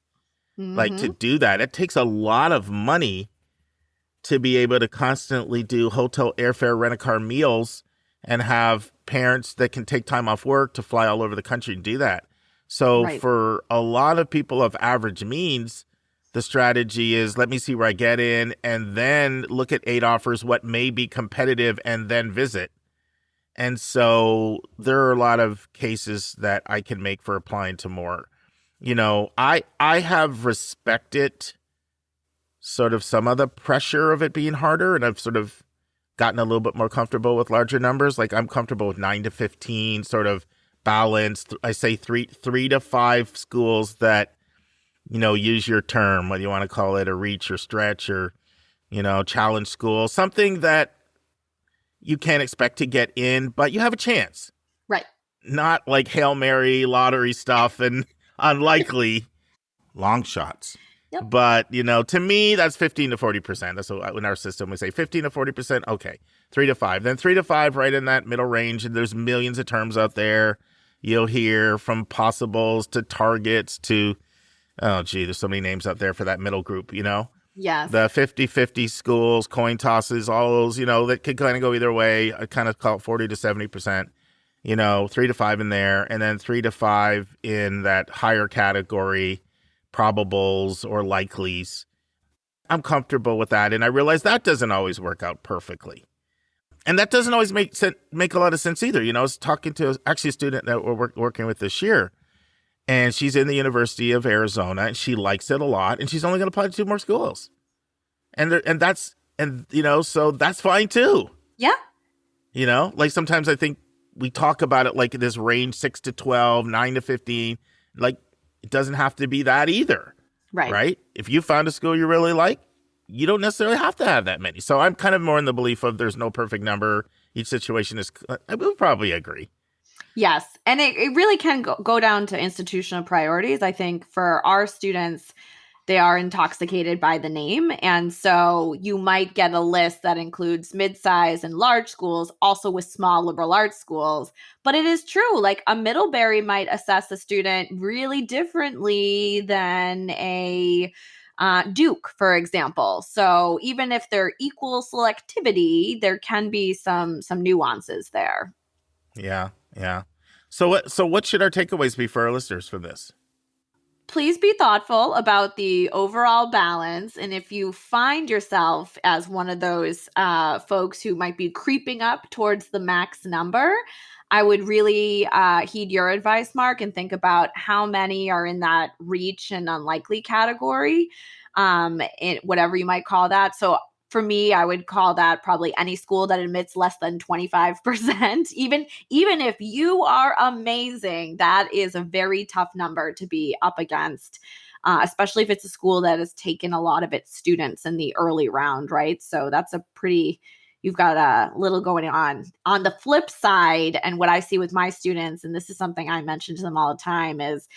Mm-hmm. Like to do that, it takes a lot of money to be able to constantly do hotel, airfare, rent-a-car, meals, and have parents that can take time off work to fly all over the country and do that. So for a lot of people of average means, the strategy is let me see where I get in and then look at 8 offers, what may be competitive, and then visit. And there are a lot of cases that I can make for applying to more. I have respected sort of some of the pressure of it being harder, and I've sort of gotten a little bit more comfortable with larger numbers. Like I'm comfortable with 9 to 15, sort of balanced. I say three to 5 schools that, use your term, whether you want to call it a reach or stretch or, challenge school, something that you can't expect to get in, but you have a chance. Right. Not like Hail Mary lottery stuff and unlikely long shots. Yep. But, to me, that's 15 to 40%. That's what in our system we say 15 to 40%. Okay. 3 to 5. Then 3 to 5 right in that middle range. And there's millions of terms out there. You'll hear from possibles to targets to Oh, gee, there's so many names out there for that middle group, Yes. The 50-50 schools, coin tosses, all those, that could kind of go either way. I kind of call it 40 to 70%, 3 to 5 in there, and then 3 to 5 in that higher category, probables or likelies. I'm comfortable with that. And I realize that doesn't always work out perfectly. And that doesn't always make a lot of sense either. I was talking to actually a student that we're working with this year, and she's in the University of Arizona, and she likes it a lot, and she's only going to apply to 2 more schools. So that's fine too. Yeah. Like sometimes I think we talk about it like this range 6 to 12, 9 to 15. Like it doesn't have to be that either. Right? If you found a school you really like, you don't necessarily have to have that many. So I'm kind of more in the belief of there's no perfect number. Each situation is, I would probably agree. Yes. And it really can go down to institutional priorities. I think for our students, they are intoxicated by the name. And so you might get a list that includes mid-size and large schools, also with small liberal arts schools. But it is true, like a Middlebury might assess a student really differently than a Duke, for example. So even if they're equal selectivity, there can be some nuances there. Yeah. So what should our takeaways be for our listeners from this? Please be thoughtful about the overall balance. And if you find yourself as one of those folks who might be creeping up towards the max number, I would really heed your advice, Mark, and think about how many are in that reach and unlikely category, whatever you might call that. So for me, I would call that probably any school that admits less than 25%. Even if you are amazing, that is a very tough number to be up against, especially if it's a school that has taken a lot of its students in the early round, right? So that's you've got a little going on. On the flip side, and what I see with my students, and this is something I mention to them all the time, is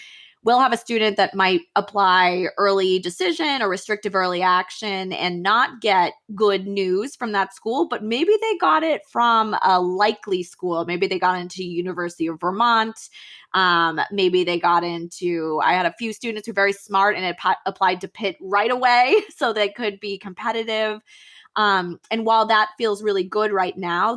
we'll have a student that might apply early decision or restrictive early action and not get good news from that school, but maybe they got it from a likely school. Maybe they got into University of Vermont. Maybe they got I had a few students who are very smart and had applied to Pitt right away so they could be competitive. And while that feels really good right now,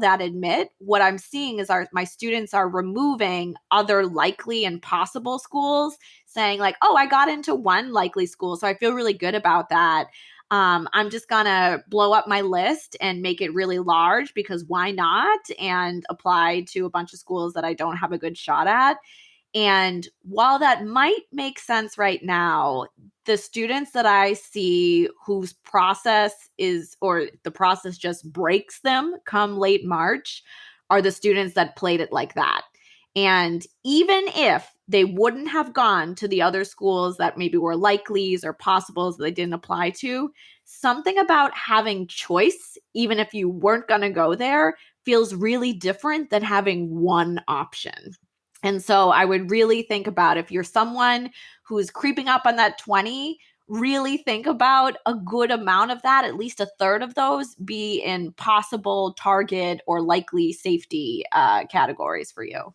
what I'm seeing is my students are removing other likely and possible schools, saying like, oh, I got into one likely school, so I feel really good about that. I'm just going to blow up my list and make it really large because why not? And apply to a bunch of schools that I don't have a good shot at. And while that might make sense right now, the students that I see whose process the process just breaks them come late March are the students that played it like that. And even if they wouldn't have gone to the other schools that maybe were likelies or possibles that they didn't apply to, something about having choice, even if you weren't going to go there, feels really different than having one option. And so I would really think about if you're someone who's creeping up on that 20, really think about a good amount of that, at least a third of those, be in possible target or likely safety categories for you,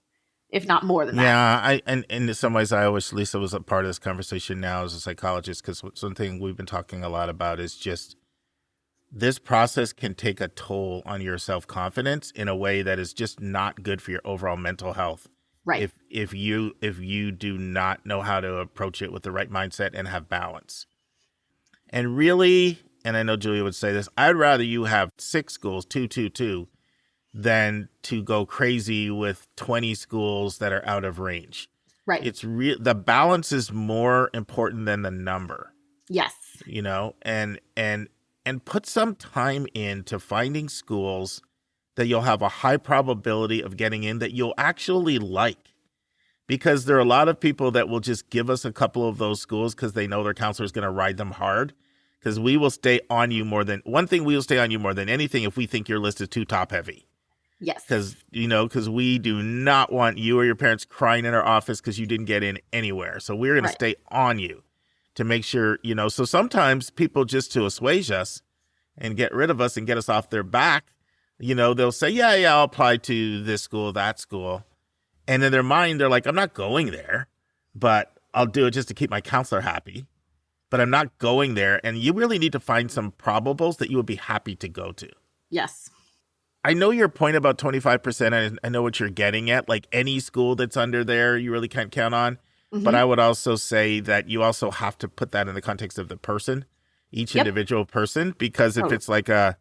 if not more than that. Yeah, and in some ways, I wish Lisa was a part of this conversation now as a psychologist, because something we've been talking a lot about is just this process can take a toll on your self-confidence in a way that is just not good for your overall mental health. Right. If you do not know how to approach it with the right mindset and have balance. And really, and I know Julia would say this, I'd rather you have 6 schools, 2, than to go crazy with 20 schools that are out of range. Right. It's the balance is more important than the number. Yes. And put some time into finding schools that you'll have a high probability of getting in that you'll actually like. Because there are a lot of people that will just give us a couple of those schools because they know their counselor is going to ride them hard. Because we will stay on you more than anything if we think your list is too top heavy. Yes. Because we do not want you or your parents crying in our office because you didn't get in anywhere. So we're going to stay on you to make sure, so sometimes people just to assuage us and get rid of us and get us off their back, they'll say, yeah, I'll apply to this school, that school. And in their mind, they're like, I'm not going there, but I'll do it just to keep my counselor happy, but I'm not going there. And you really need to find some probables that you would be happy to go to. Yes. I know your point about 25%. I know what you're getting at. Like any school that's under there, you really can't count on. Mm-hmm. But I would also say that you also have to put that in the context of the person, each individual person, because if it's like a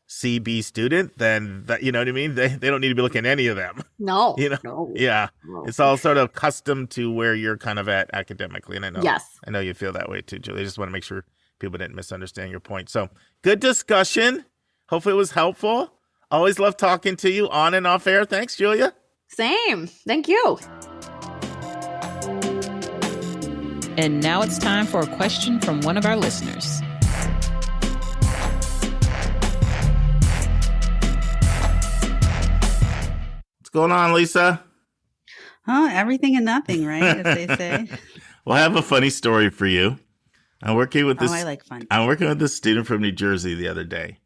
CB student, then that, you know what I mean? They don't need to be looking at any of them. No. You know? No. Yeah. No. It's all sort of custom to where you're kind of at academically. And Yes. I know you feel that way too, Julie. I just want to make sure people didn't misunderstand your point. So good discussion. Hopefully it was helpful. Always love talking to you on and off air. Thanks, Julia. Same. Thank you. And now it's time for a question from one of our listeners. What's going on, Lisa? Oh, everything and nothing, right? As they say. Well, I have a funny story for you. I'm working with this. I like fun. I'm working with this student from New Jersey the other day,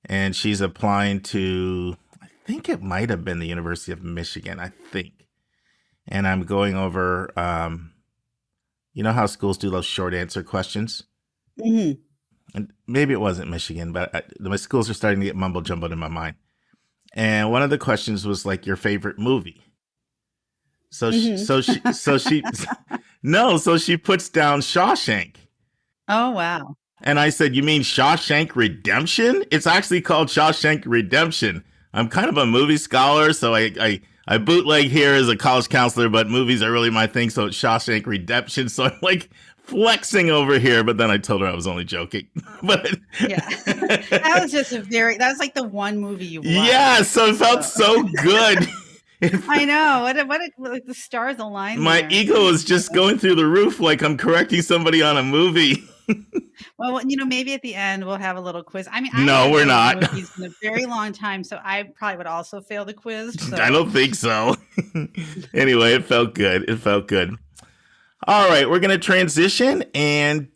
and she's applying to, I think it might have been the University of Michigan, I think. And I'm going over, you know how schools do those short answer questions? Mm-hmm. And maybe it wasn't Michigan, but my schools are starting to get mumble jumbled in my mind. And one of the questions was like your favorite movie. So she puts down Shawshank. Oh, wow. And I said, you mean Shawshank Redemption? It's actually called Shawshank Redemption. I'm kind of a movie scholar, so I bootleg here as a college counselor, but movies are really my thing, so it's Shawshank Redemption. So I'm like flexing over here, but then I told her I was only joking. But yeah, that was like the one movie you watched. Yeah, so it felt so good. I know. What like the stars aligned. My there. ego is just going through the roof like I'm correcting somebody on a movie. Well, maybe at the end we'll have a little quiz. I mean, no, we're not. Movies in a very long time, so I probably would also fail the quiz. So. I don't think so. Anyway, it felt good. All right, we're going to transition, and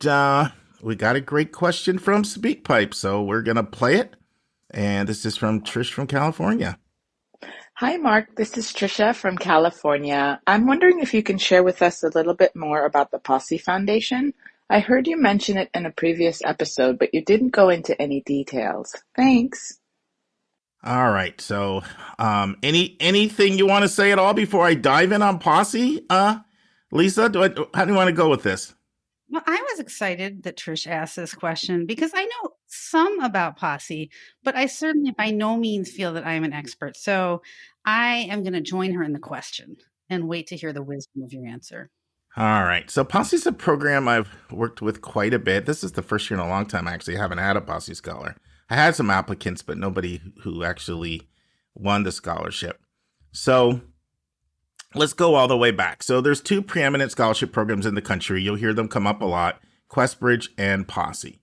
we got a great question from SpeakPipe, so we're going to play it. And this is from Trish from California. Hi, Mark. This is Trisha from California. I'm wondering if you can share with us a little bit more about the Posse Foundation. I heard you mention it in a previous episode, but you didn't go into any details. Thanks. All right. So, anything you want to say at all before I dive in on Posse? Lisa, how do you want to go with this? Well, I was excited that Trish asked this question because I know some about Posse, but I certainly by no means feel that I am an expert. So I am going to join her in the question and wait to hear the wisdom of your answer. All right. So Posse is a program I've worked with quite a bit. This is the first year in a long time I actually haven't had a Posse scholar. I had some applicants, but nobody who actually won the scholarship. So let's go all the way back. So there's two preeminent scholarship programs in the country. You'll hear them come up a lot, Questbridge and Posse.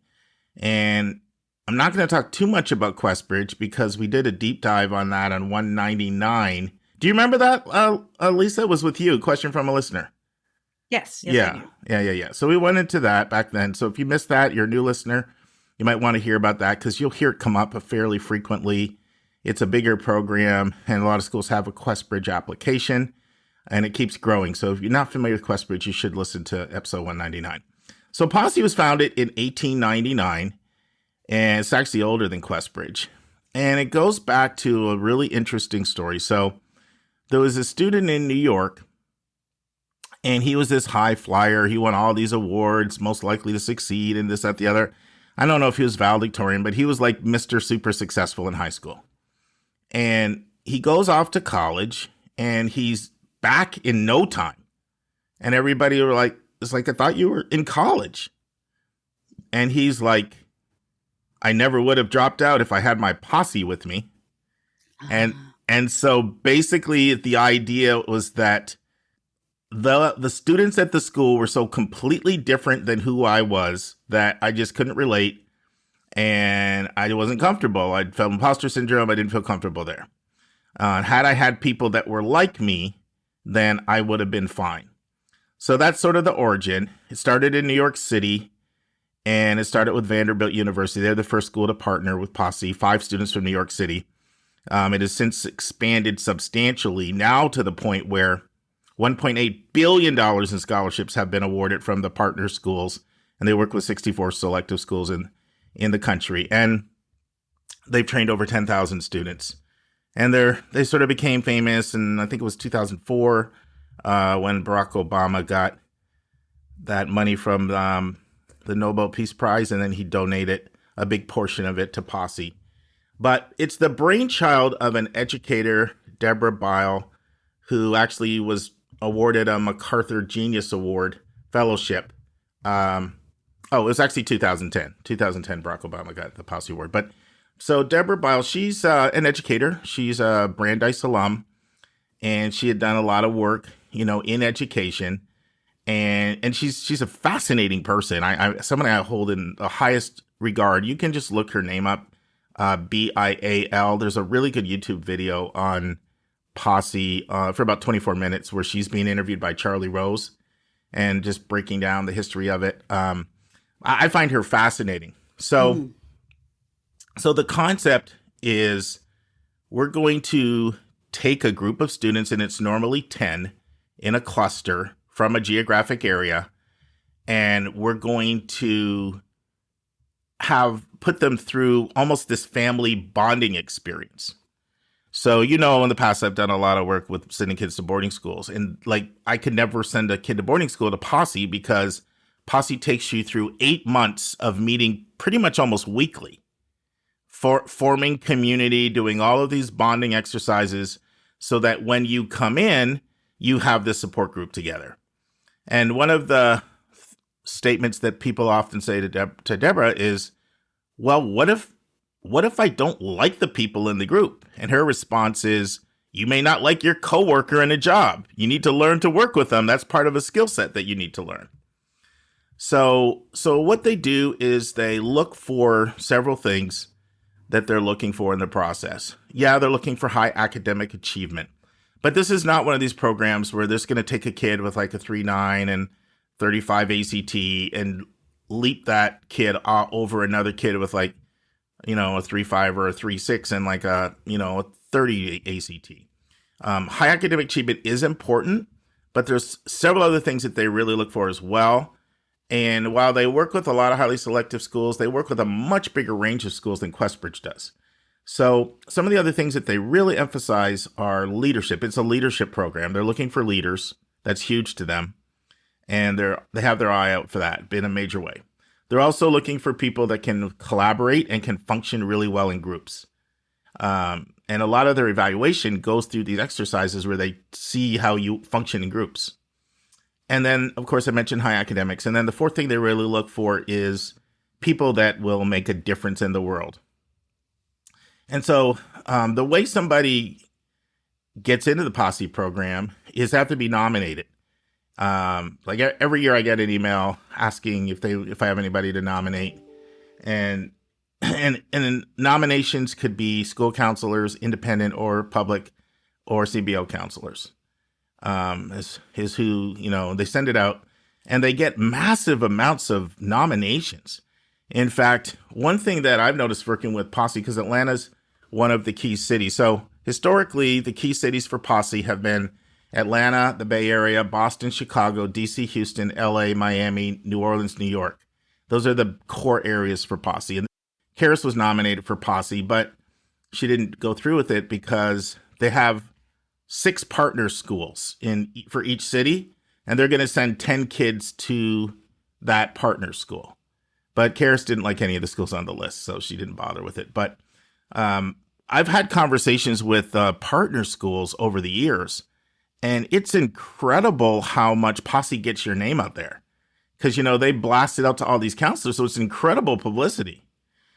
And I'm not going to talk too much about Questbridge because we did a deep dive on that on 199. Do you remember that, Lisa? It was with you, a question from a listener. Yes. Yeah. So we went into that back then. So if you missed that, you're a new listener, you might want to hear about that because you'll hear it come up fairly frequently. It's a bigger program, and a lot of schools have a Questbridge application, and it keeps growing. So if you're not familiar with Questbridge, you should listen to episode 199. So Posse was founded in 1899, and it's actually older than Questbridge. And it goes back to a really interesting story. So there was a student in New York, and he was this high flyer. He won all these awards, most likely to succeed, and this, that, the other. I don't know if he was valedictorian, but he was like Mr. Super Successful in high school. And he goes off to college, and he's back in no time. And everybody were like, it's like, I thought you were in college. And he's like, I never would have dropped out if I had my posse with me. And so basically the idea was that the students at the school were so completely different than who I was that I just couldn't relate. And I wasn't comfortable. I felt imposter syndrome. I didn't feel comfortable there. Had I had people that were like me, then I would have been fine. So that's sort of the origin. It started in New York City, and it started with Vanderbilt University. They're the first school to partner with Posse, 5 students from New York City. It has since expanded substantially now to the point where $1.8 billion in scholarships have been awarded from the partner schools, and they work with 64 selective schools in the country. And they've trained over 10,000 students. And they sort of became famous, and I think it was 2004 when Barack Obama got that money from the Nobel Peace Prize, and then he donated a big portion of it to Posse. But it's the brainchild of an educator, Deborah Bile, who actually was awarded a MacArthur Genius Award fellowship. It was actually 2010. 2010, Barack Obama got the Posse Award. But so Deborah Bile, she's an educator. She's a Brandeis alum, and she had done a lot of work, in education. And she's a fascinating person. Someone I hold in the highest regard. You can just look her name up, Bial. There's a really good YouTube video on Posse for about 24 minutes where she's being interviewed by Charlie Rose and just breaking down the history of it. I find her fascinating. So the concept is we're going to take a group of students, and it's normally 10 in a cluster from a geographic area, and we're going to put them through almost this family bonding experience. So, in the past, I've done a lot of work with sending kids to boarding schools, and I could never send a kid to boarding school to Posse because Posse takes you through 8 months of meeting pretty much almost weekly, for forming community, doing all of these bonding exercises so that when you come in, you have this support group together. And one of the statements that people often say to Deborah is, well, what if I don't like the people in the group? And her response is, you may not like your coworker in a job. You need to learn to work with them. That's part of a skill set that you need to learn. So what they do is they look for several things that they're looking for in the process. Yeah, they're looking for high academic achievement. But this is not one of these programs where they're going to take a kid with like a 3.9 and 35 ACT and leap that kid over another kid with like, a 3.5 or a 3.6 and like a 30 ACT. High academic achievement is important, but there's several other things that they really look for as well. And while they work with a lot of highly selective schools, they work with a much bigger range of schools than Questbridge does. So some of the other things that they really emphasize are leadership. It's a leadership program. They're looking for leaders. That's huge to them. And they have their eye out for that in a major way. They're also looking for people that can collaborate and can function really well in groups. And a lot of their evaluation goes through these exercises where they see how you function in groups. And then, of course, I mentioned high academics. And then the fourth thing they really look for is people that will make a difference in the world. And so the way somebody gets into the Posse program is have to be nominated. Every year I get an email asking if I have anybody to nominate. And nominations could be school counselors, independent or public, or CBO counselors. Is who, they send it out and they get massive amounts of nominations. In fact, one thing that I've noticed working with Posse, because Atlanta's one of the key cities. So historically, the key cities for Posse have been Atlanta, the Bay Area, Boston, Chicago, DC, Houston, LA, Miami, New Orleans, New York. Those are the core areas for Posse. And Karis was nominated for Posse, but she didn't go through with it because they have 6 partner schools for each city, and they're going to send 10 kids to that partner school. But Karis didn't like any of the schools on the list, so she didn't bother with it. But I've had conversations with partner schools over the years, and it's incredible how much Posse gets your name out there. Because, they blast it out to all these counselors, so it's incredible publicity.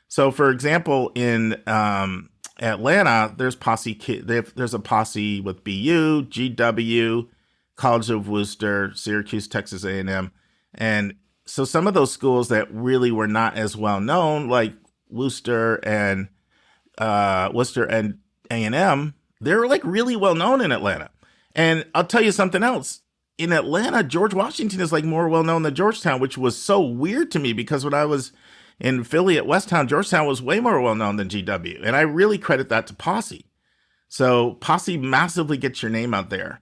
So, for example, in Atlanta, there's there's a Posse with BU, GW, College of Wooster, Syracuse, Texas A&M. And so some of those schools that really were not as well known, like Worcester and A&M, they're like really well known in Atlanta. And I'll tell you something else. In Atlanta, George Washington is like more well known than Georgetown, which was so weird to me because when I was in Philly at Westtown, Georgetown was way more well known than GW. And I really credit that to Posse. So Posse massively gets your name out there.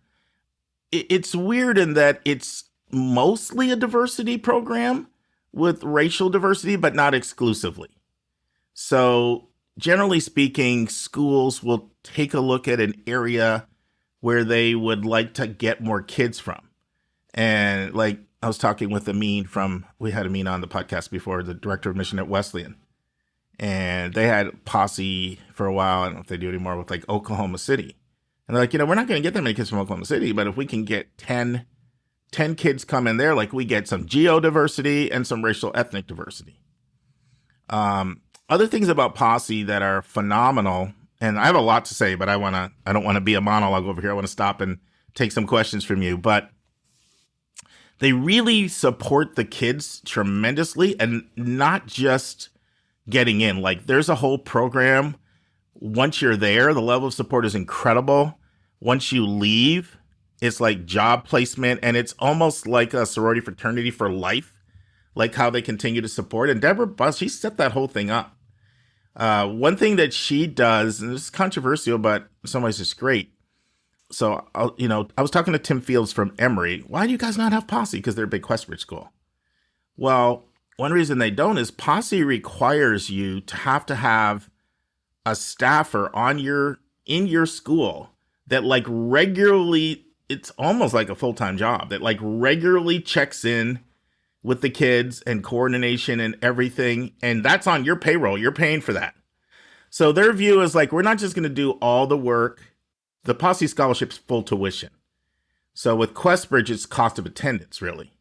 it's weird in that it's mostly a diversity program with racial diversity, but not exclusively. So generally speaking, schools will take a look at an area where they would like to get more kids from. And like I was talking with we had Amin on the podcast before, the director of mission at Wesleyan. And they had Posse for a while. I don't know if they do anymore with like Oklahoma City. And they're like, we're not going to get that many kids from Oklahoma City, but if we can get 10 kids come in there, like we get some geodiversity and some racial ethnic diversity. Other things about Posse that are phenomenal, and I have a lot to say, but I don't want to be a monologue over here. I want to stop and take some questions from you, but they really support the kids tremendously, and not just getting in. Like there's a whole program. Once you're there, the level of support is incredible. Once you leave, it's like job placement, and it's almost like a sorority fraternity for life, like how they continue to support. And Deborah Buss, she set that whole thing up. One thing that she does, and it's controversial, but in some ways it's great. So, I was talking to Tim Fields from Emory. Why do you guys not have Posse? Because they're a big Questbridge school. Well, one reason they don't is Posse requires you to have a staffer in your school that like regularly, it's almost like a full-time job, that like regularly checks in with the kids and coordination and everything. And that's on your payroll. You're paying for that. So their view is like, we're not just going to do all the work. The Posse scholarship's full tuition. So with Questbridge, it's cost of attendance, really.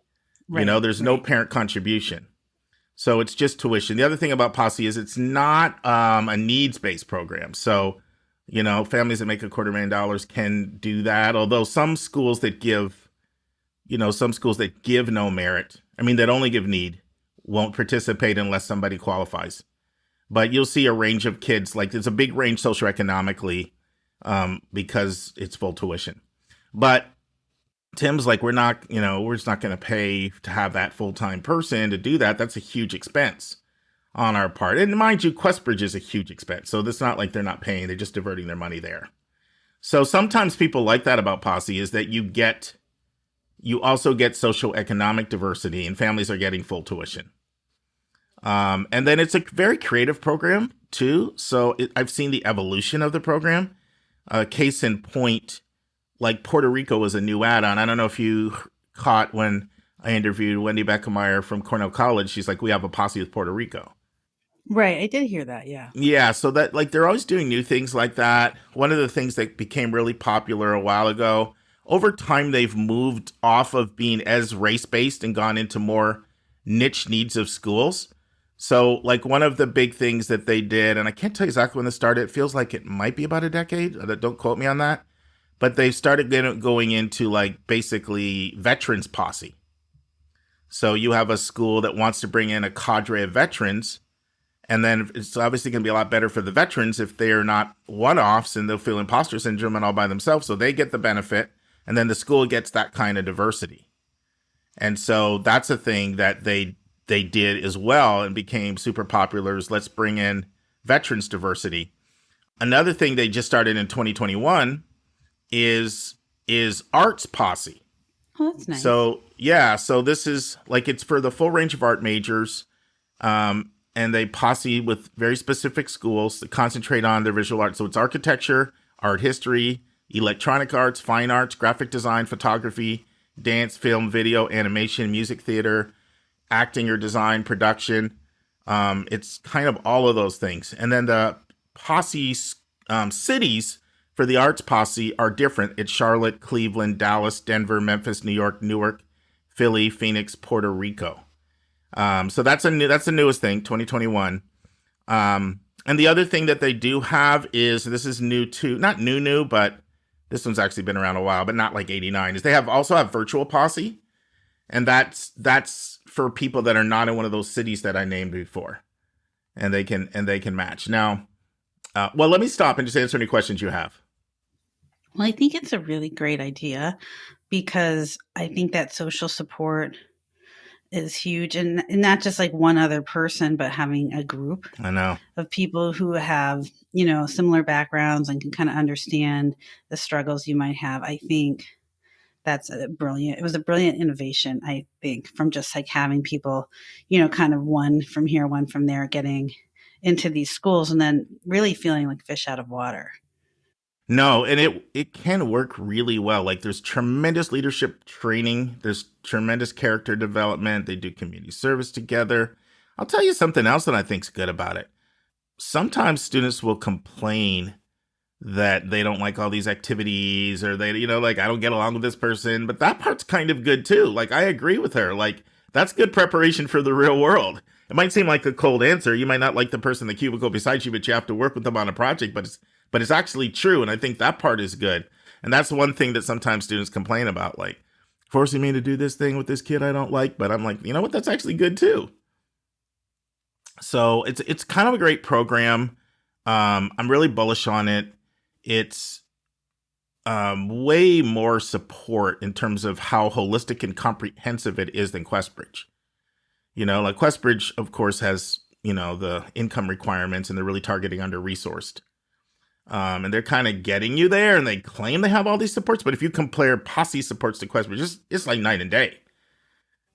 Right, there's no parent contribution. So it's just tuition. The other thing about Posse is it's not a needs-based program. So, families that make $250,000 can do that. Although some schools that give no merit, that only give need, won't participate unless somebody qualifies. But you'll see a range of kids, like there's a big range socioeconomically because it's full tuition. But Tim's like, we're just not going to pay to have that full-time person to do that. That's a huge expense on our part. And mind you, Questbridge is a huge expense. So it's not like they're not paying. They're just diverting their money there. So sometimes people like that about Posse is that you also get socioeconomic diversity, and families are getting full tuition. And then it's a very creative program too. So I've seen the evolution of the program. Case in point, like Puerto Rico was a new add-on. I don't know if you caught when I interviewed Wendy Beckemeyer from Cornell College. She's like, we have a Posse with Puerto Rico. Right. I did hear that. Yeah. Yeah. So that like they're always doing new things like that. One of the things that became really popular a while ago, over time, they've moved off of being as race-based and gone into more niche needs of schools. So like one of the big things that they did, and I can't tell you exactly when this started, it feels like it might be about a decade. Don't quote me on that. But they started going into like basically veterans Posse. So you have a school that wants to bring in a cadre of veterans, and then it's obviously going to be a lot better for the veterans if they are not one-offs and they'll feel imposter syndrome and all by themselves. So they get the benefit, and then the school gets that kind of diversity. And so that's a thing that they did as well and became super popular is let's bring in veterans diversity. Another thing they just started in 2021 is Arts Posse. Oh, that's nice. So, yeah. So this is like, it's for the full range of art majors. And they posse with very specific schools that concentrate on their visual arts. So it's architecture, art history, electronic arts, fine arts, graphic design, photography, dance, film, video, animation, music theater, acting or design, production. It's kind of all of those things. And then the Posse cities for the Arts Posse are different. It's Charlotte, Cleveland, Dallas, Denver, Memphis, New York, Newark, Philly, Phoenix, Puerto Rico. So that's the newest thing, 2021. And the other thing that they do have is, this is new too, not new, but this one's actually been around a while, but not like 89, is they also have virtual Posse. And that's for people that are not in one of those cities that I named before. And they can match. Now, well, let me stop and just answer any questions you have. Well, I think it's a really great idea because I think that social support is huge, and not just like one other person, but having a group of people who have, similar backgrounds and can kind of understand the struggles you might have. I think that's it was a brilliant innovation, I think, from just like having people, kind of one from here, one from there, getting into these schools and then really feeling like fish out of water. No, and it can work really well. Like there's tremendous leadership training, there's tremendous character development. They do community service together. I'll tell you something else that I think's good about it. Sometimes students will complain that they don't like all these activities or they, like I don't get along with this person, but that part's kind of good too. Like I agree with her. Like that's good preparation for the real world. It might seem like a cold answer. You might not like the person in the cubicle beside you, but you have to work with them on a project, but it's actually true. And I think that part is good. And that's one thing that sometimes students complain about, like forcing me to do this thing with this kid I don't like, but I'm like, you know what? That's actually good too. So it's kind of a great program. I'm really bullish on it. It's way more support in terms of how holistic and comprehensive it is than QuestBridge. Like QuestBridge, of course, has, the income requirements and they're really targeting under-resourced. And they're kind of getting you there and they claim they have all these supports. But if you compare Posse supports to QuestBridge, it's like night and day.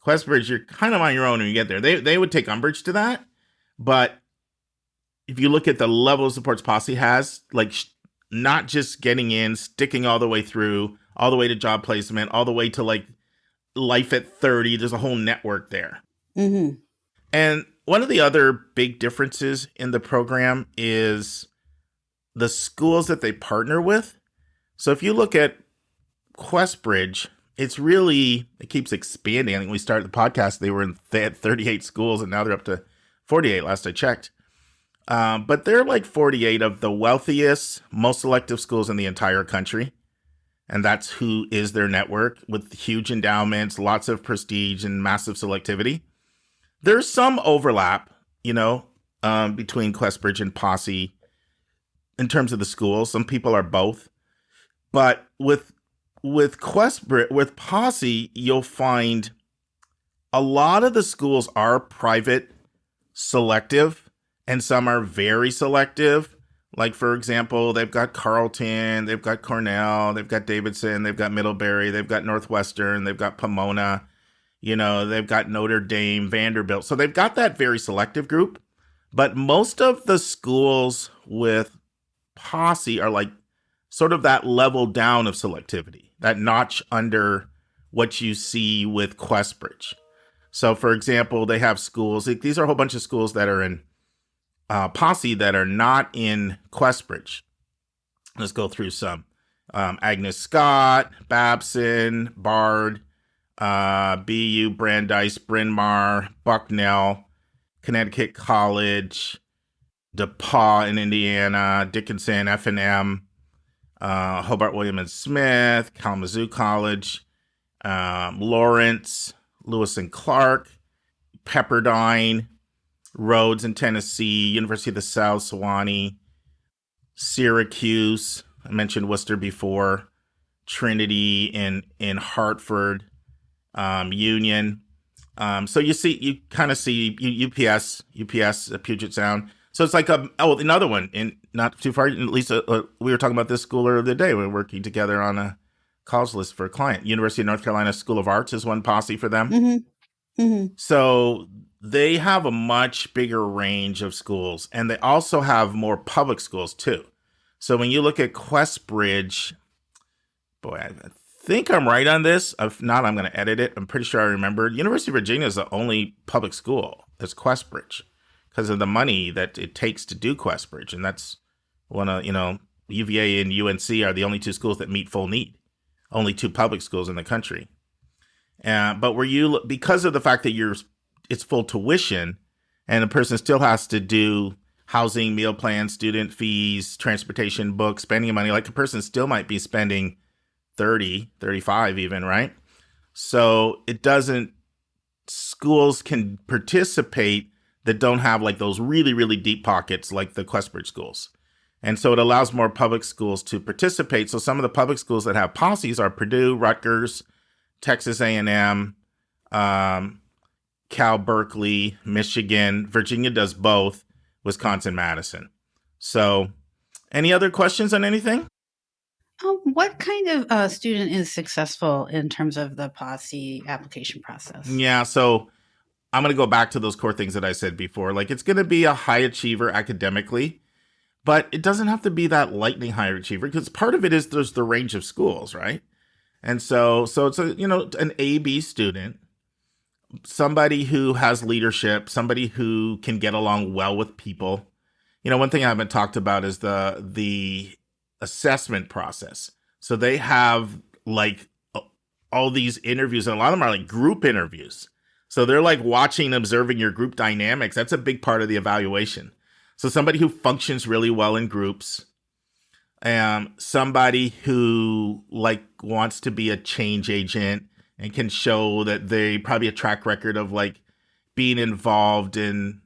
QuestBridge, you're kind of on your own when you get there. They would take umbrage to that. But if you look at the level of supports Posse has, like not just getting in, sticking all the way through, all the way to job placement, all the way to like life at 30, there's a whole network there. Mm-hmm. And one of the other big differences in the program is the schools that they partner with. So if you look at QuestBridge, it keeps expanding. I think when we started the podcast, they had 38 schools and now they're up to 48 last I checked. But they're like 48 of the wealthiest, most selective schools in the entire country. And that's who is their network with huge endowments, lots of prestige and massive selectivity. There's some overlap, between QuestBridge and Posse in terms of the schools. Some people are both. But with Posse, you'll find a lot of the schools are private selective and some are very selective. Like, for example, they've got Carleton, they've got Cornell, they've got Davidson, they've got Middlebury, they've got Northwestern, they've got Pomona, they've got Notre Dame, Vanderbilt. So they've got that very selective group. But most of the schools with Posse are like sort of that level down of selectivity, that notch under what you see with QuestBridge. So, for example, they have schools. These are a whole bunch of schools that are in Posse that are not in QuestBridge. Let's go through some. Agnes Scott, Babson, Bard, BU, Brandeis, Bryn Mawr, Bucknell, Connecticut College, DePauw in Indiana, Dickinson, F&M, Hobart William and Smith, Kalamazoo College, Lawrence, Lewis and Clark, Pepperdine, Rhodes in Tennessee, University of the South, Sewanee, Syracuse, I mentioned Worcester before, Trinity in Hartford, Union. So you kind of see UPS, Puget Sound. So it's like another one in not too far. At least we were talking about this school earlier the day. We were working together on a calls list for a client. University of North Carolina School of Arts is one Posse for them. Mm-hmm. Mm-hmm. So they have a much bigger range of schools, and they also have more public schools too. So when you look at QuestBridge, boy, I think I'm right on this. If not, I'm going to edit it. I'm pretty sure I remembered. University of Virginia is the only public school that's QuestBridge because of the money that it takes to do QuestBridge. And that's one of, UVA and UNC are the only two schools that meet full need. Only two public schools in the country. But because of the fact that it's full tuition and the person still has to do housing, meal plans, student fees, transportation, books, spending money, like a person still might be spending 30, 35 even, right? So schools can participate that don't have like those really, really deep pockets like the QuestBridge schools. And so it allows more public schools to participate. So some of the public schools that have Posses are Purdue, Rutgers, Texas A&M, Cal Berkeley, Michigan. Virginia does both, Wisconsin, Madison. So any other questions on anything? What kind of student is successful in terms of the posse application process? Yeah, so I'm going to go back to those core things that I said before. Like, it's going to be a high achiever academically, but it doesn't have to be that lightning high achiever, because part of it is there's the range of schools, right? And so it's an A-B student, somebody who has leadership, somebody who can get along well with people. One thing I haven't talked about is the assessment process. So they have like all these interviews, and a lot of them are like group interviews. So they're like watching, observing your group dynamics. That's a big part of the evaluation. So somebody who functions really well in groups, somebody who like wants to be a change agent and can show that they probably a track record of like being involved in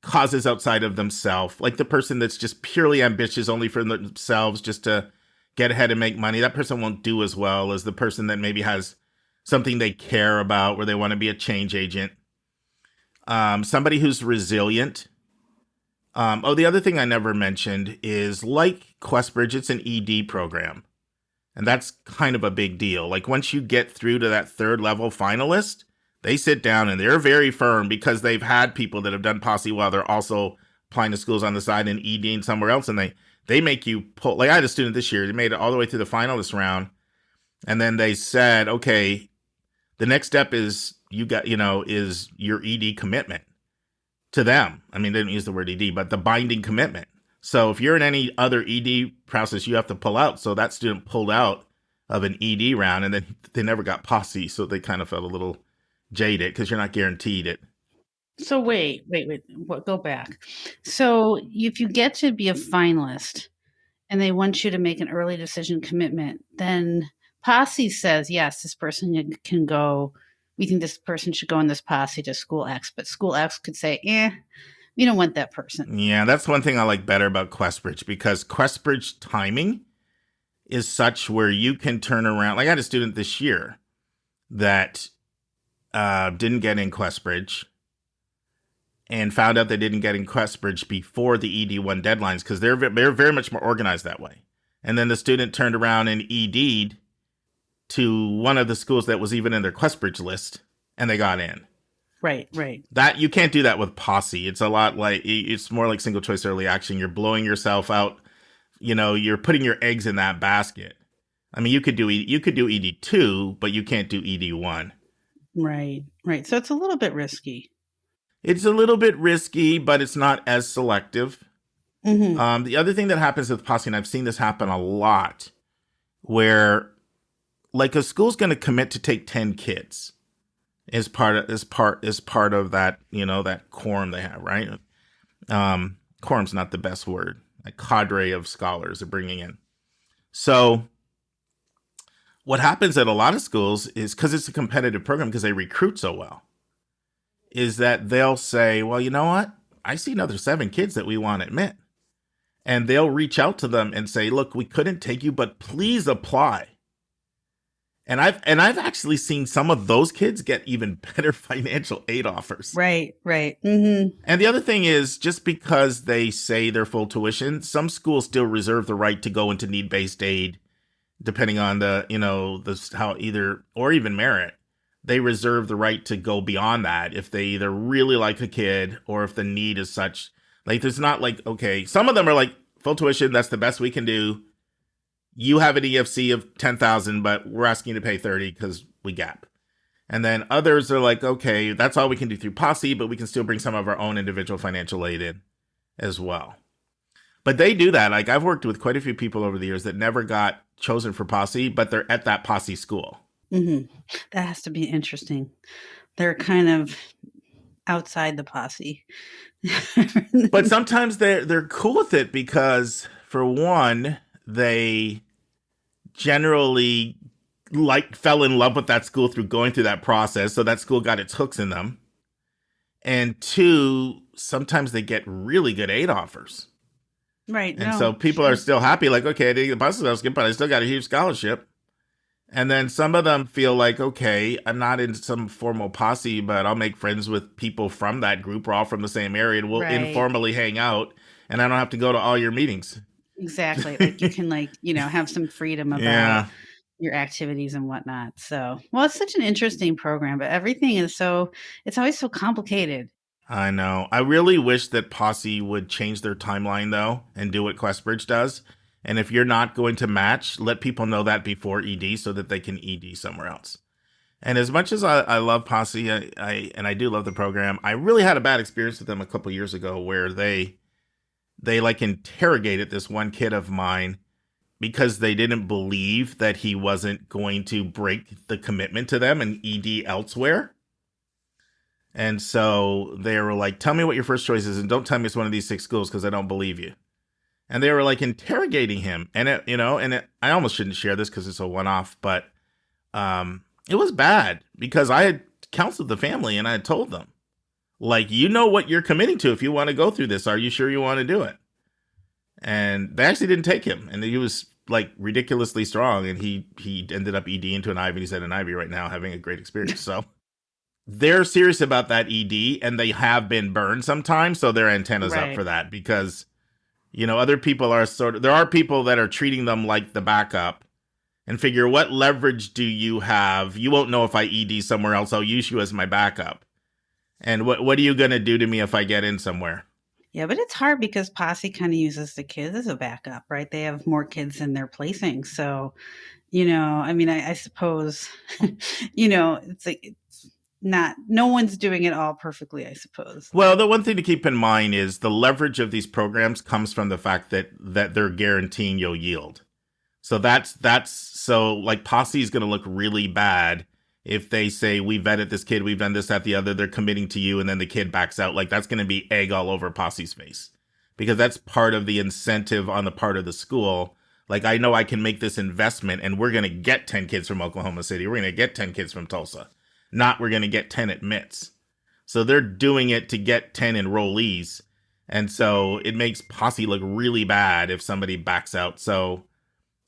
causes outside of themselves, like the person that's just purely ambitious only for themselves just to get ahead and make money. That person won't do as well as the person that maybe has something they care about where they want to be a change agent. Somebody who's resilient. The other thing I never mentioned is like QuestBridge, it's an ED program. And that's kind of a big deal. Like once you get through to that third level finalist, they sit down and they're very firm because they've had people that have done posse while they're also applying to schools on the side and EDing somewhere else. And they make you pull, like I had a student this year, they made it all the way through the finalist round. And then they said, okay, the next step is is your ED commitment to them. I mean, they didn't use the word ED, but the binding commitment. So if you're in any other ED process, you have to pull out. So that student pulled out of an ED round and then they never got posse. So they kind of felt a little jaded because you're not guaranteed it. So wait, go back. So if you get to be a finalist and they want you to make an early decision commitment, then posse says, yes, this person can go. We think this person should go in this posse to school X, but school X could say, we don't want that person. Yeah, that's one thing I like better about QuestBridge, because QuestBridge timing is such where you can turn around. Like I had a student this year that didn't get in QuestBridge and found out they didn't get in QuestBridge before the ED1 deadlines because they're very much more organized that way. And then the student turned around and ED'd to one of the schools that was even in their QuestBridge list, and they got in. Right. That you can't do that with posse. It's a lot like, it's more like single choice early action. You're blowing yourself out. You're putting your eggs in that basket. I mean, you could do ED2, but you can't do ED1. Right. So it's a little bit risky. It's a little bit risky, but it's not as selective. Mm-hmm. The other thing that happens with posse, and I've seen this happen a lot, where like a school's going to commit to take 10 kids as part of that, that quorum they have, right? Quorum's not the best word. A cadre of scholars they're bringing in. So what happens at a lot of schools is, because it's a competitive program, because they recruit so well, is that they'll say, well, you know what? I see another 7 kids that we want to admit. And they'll reach out to them and say, look, we couldn't take you, but please apply. And I've actually seen some of those kids get even better financial aid offers. Right. Mm-hmm. And the other thing is, just because they say they're full tuition, some schools still reserve the right to go into need-based aid, depending on or even merit. They reserve the right to go beyond that if they either really like a kid or if the need is such. Like, there's not like, okay, some of them are like full tuition, that's the best we can do. You have an EFC of 10,000, but we're asking you to pay 30 because we gap. And then others are like, okay, that's all we can do through posse, but we can still bring some of our own individual financial aid in as well. But they do that. Like, I've worked with quite a few people over the years that never got chosen for posse, but they're at that posse school. Mm-hmm. That has to be interesting. They're kind of outside the posse. But sometimes they're cool with it because, for one, they generally fell in love with that school through going through that process. So that school got its hooks in them. And 2, sometimes they get really good aid offers. Right. And so people are still happy. Like, okay, I didn't get the posse scholarship, but I still got a huge scholarship. And then some of them feel like, okay, I'm not in some formal posse, but I'll make friends with people from that group. We're all from the same area and we'll informally hang out. And I don't have to go to all your meetings. Exactly. Like you can have some freedom about Yeah, your activities and whatnot. So, well, it's such an interesting program, but everything is it's always so complicated. I know. I really wish that Posse would change their timeline though and do what Questbridge does. And if you're not going to match, let people know that before ED so that they can ED somewhere else. And as much as I love Posse, I do love the program, I really had a bad experience with them a couple years ago where they like interrogated this one kid of mine because they didn't believe that he wasn't going to break the commitment to them and ED elsewhere. And so they were like, tell me what your first choice is and don't tell me it's one of these 6 schools because I don't believe you. And they were like interrogating him. And I almost shouldn't share this because it's a one-off, but it was bad because I had counseled the family and I had told them, like, you know what you're committing to if you want to go through this. Are you sure you want to do it? And they actually didn't take him. And he was like ridiculously strong. And he ended up ED into an Ivy. He's at an Ivy right now having a great experience. So they're serious about that ED and they have been burned sometimes. So their antennas up for that because, other people are there are people that are treating them like the backup and figure what leverage do you have? You won't know if I ED somewhere else. I'll use you as my backup. And what are you going to do to me if I get in somewhere? Yeah, but it's hard because Posse kind of uses the kids as a backup, right? They have more kids in their placing. So, I suppose, it's like it's not, no one's doing it all perfectly, I suppose. Well, the one thing to keep in mind is the leverage of these programs comes from the fact that they're guaranteeing you'll yield. So so like Posse is going to look really bad if they say, we vetted this kid, we've done this, that, the other, they're committing to you, and then the kid backs out. Like, that's going to be egg all over Posse's face. Because that's part of the incentive on the part of the school. Like, I know I can make this investment, and we're going to get 10 kids from Oklahoma City. We're going to get 10 kids from Tulsa. Not we're going to get 10 at MITS. So they're doing it to get 10 enrollees. And so it makes Posse look really bad if somebody backs out. So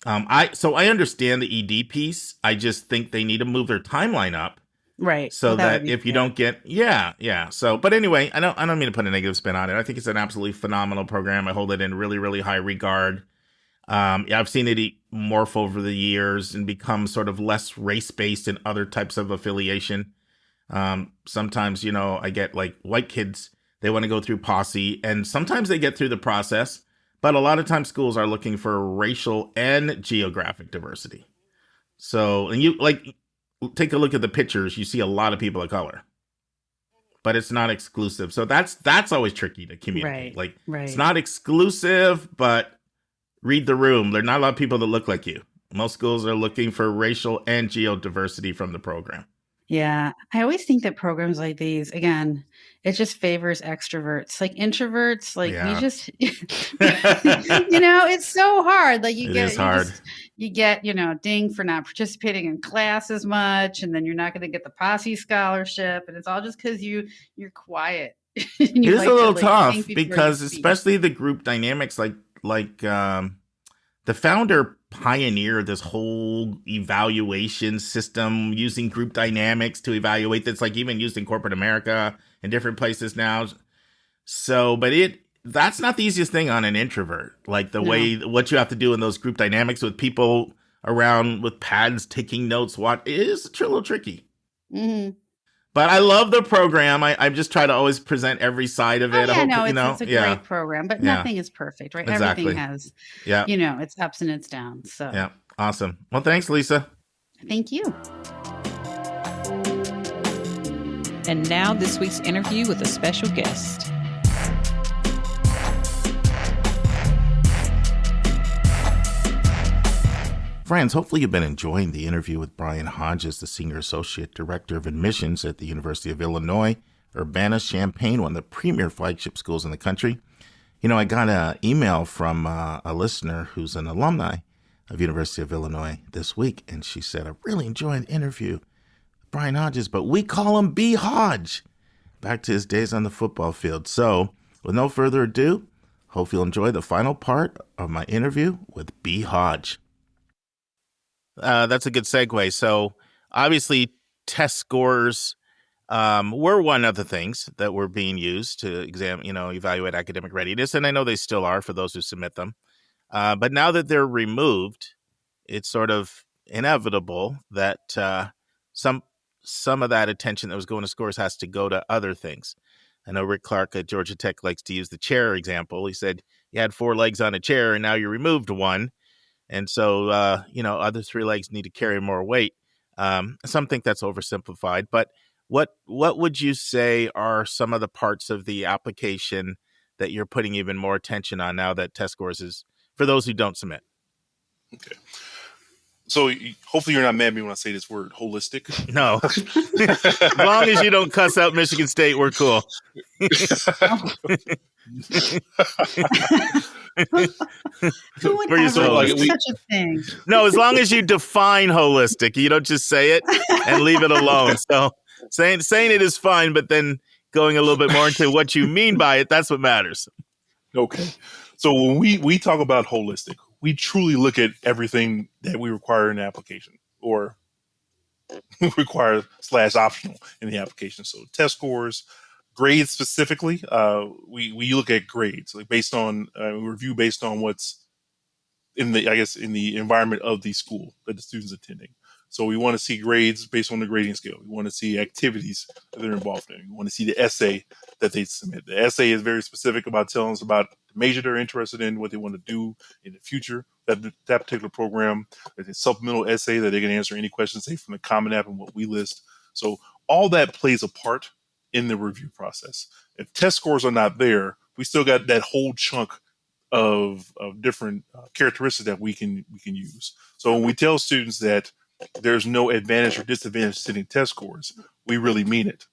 I understand the ED piece. I just think they need to move their timeline up, right? So that if you don't get, yeah. So, but anyway, I don't mean to put a negative spin on it. I think it's an absolutely phenomenal program. I hold it in really, really high regard. I've seen it morph over the years and become sort of less race based in other types of affiliation. Sometimes, I get like white kids, they want to go through Posse, and sometimes they get through the process. But a lot of times schools are looking for racial and geographic diversity. So, and you take a look at the pictures, you see a lot of people of color, but it's not exclusive. So that's always tricky to communicate. Right. It's not exclusive, but read the room. There are not a lot of people that look like you. Most schools are looking for racial and geodiversity from the program. Yeah. I always think that programs like these, again, it just favors extroverts. Like introverts, we just, it's so hard. Like you get, dinged for not participating in class as much. And then you're not going to get the Posse scholarship. And it's all just because you're quiet. It is a little tough because especially the group dynamics, the founder pioneered this whole evaluation system using group dynamics to evaluate. That's like even used in corporate America and different places now. So, but that's not the easiest thing on an introvert. Like what you have to do in those group dynamics with people around with pads taking notes, it is a little tricky. Mm-hmm. But I love the program. I just try to always present every side of it. It's a great program, but nothing is perfect, right? Exactly. Everything has, its ups and its downs. So yeah, awesome. Well, thanks, Lisa. Thank you. And now this week's interview with a special guest. Friends, hopefully you've been enjoying the interview with Brian Hodges, the Senior Associate Director of Admissions at the University of Illinois, Urbana-Champaign, one of the premier flagship schools in the country. I got an email from a listener who's an alumni of University of Illinois this week, and she said, I really enjoyed the interview with Brian Hodges, but we call him B. Hodge, back to his days on the football field. So, with no further ado, hope you'll enjoy the final part of my interview with B. Hodge. That's a good segue. So obviously test scores were one of the things that were being used to evaluate academic readiness. And I know they still are for those who submit them. But now that they're removed, it's sort of inevitable that some of that attention that was going to scores has to go to other things. I know Rick Clark at Georgia Tech likes to use the chair example. He said you had 4 legs on a chair and now you removed one. And so, other 3 legs need to carry more weight. Some think that's oversimplified, but what would you say are some of the parts of the application that you're putting even more attention on now that test scores is for those who don't submit? Okay. So hopefully you're not mad at me when I say this word, holistic. No. As long as you don't cuss out Michigan State, we're cool. Who would Were you ever so like, do such a thing? No, as long as you define holistic, you don't just say it and leave it alone. So saying it is fine, but then going a little bit more into what you mean by it, that's what matters. Okay. So when we talk about holistic, we truly look at everything that we require in the application or require / optional in the application. So test scores, grades specifically, we look at grades like based on review based on what's in the environment of the school that the student's attending. So we want to see grades based on the grading scale. We want to see activities that they're involved in. We want to see the essay that they submit. The essay is very specific about telling us about the major they're interested in, what they want to do in the future, that particular program. There's a supplemental essay that they can answer any questions, say, from the Common App and what we list. So all that plays a part in the review process. If test scores are not there, we still got that whole chunk of different characteristics that we can use. So when we tell students that there's no advantage or disadvantage to sitting test scores, we really mean it.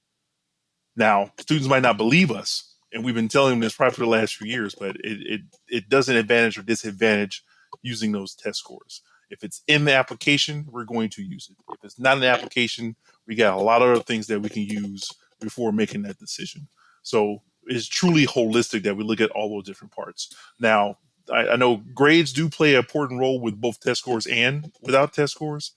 Now, students might not believe us, and we've been telling them this probably for the last few years, but it doesn't advantage or disadvantage using those test scores. If it's in the application, we're going to use it. If it's not in the application, we got a lot of other things that we can use before making that decision. So it's truly holistic that we look at all those different parts. Now, I know grades do play an important role with both test scores and without test scores.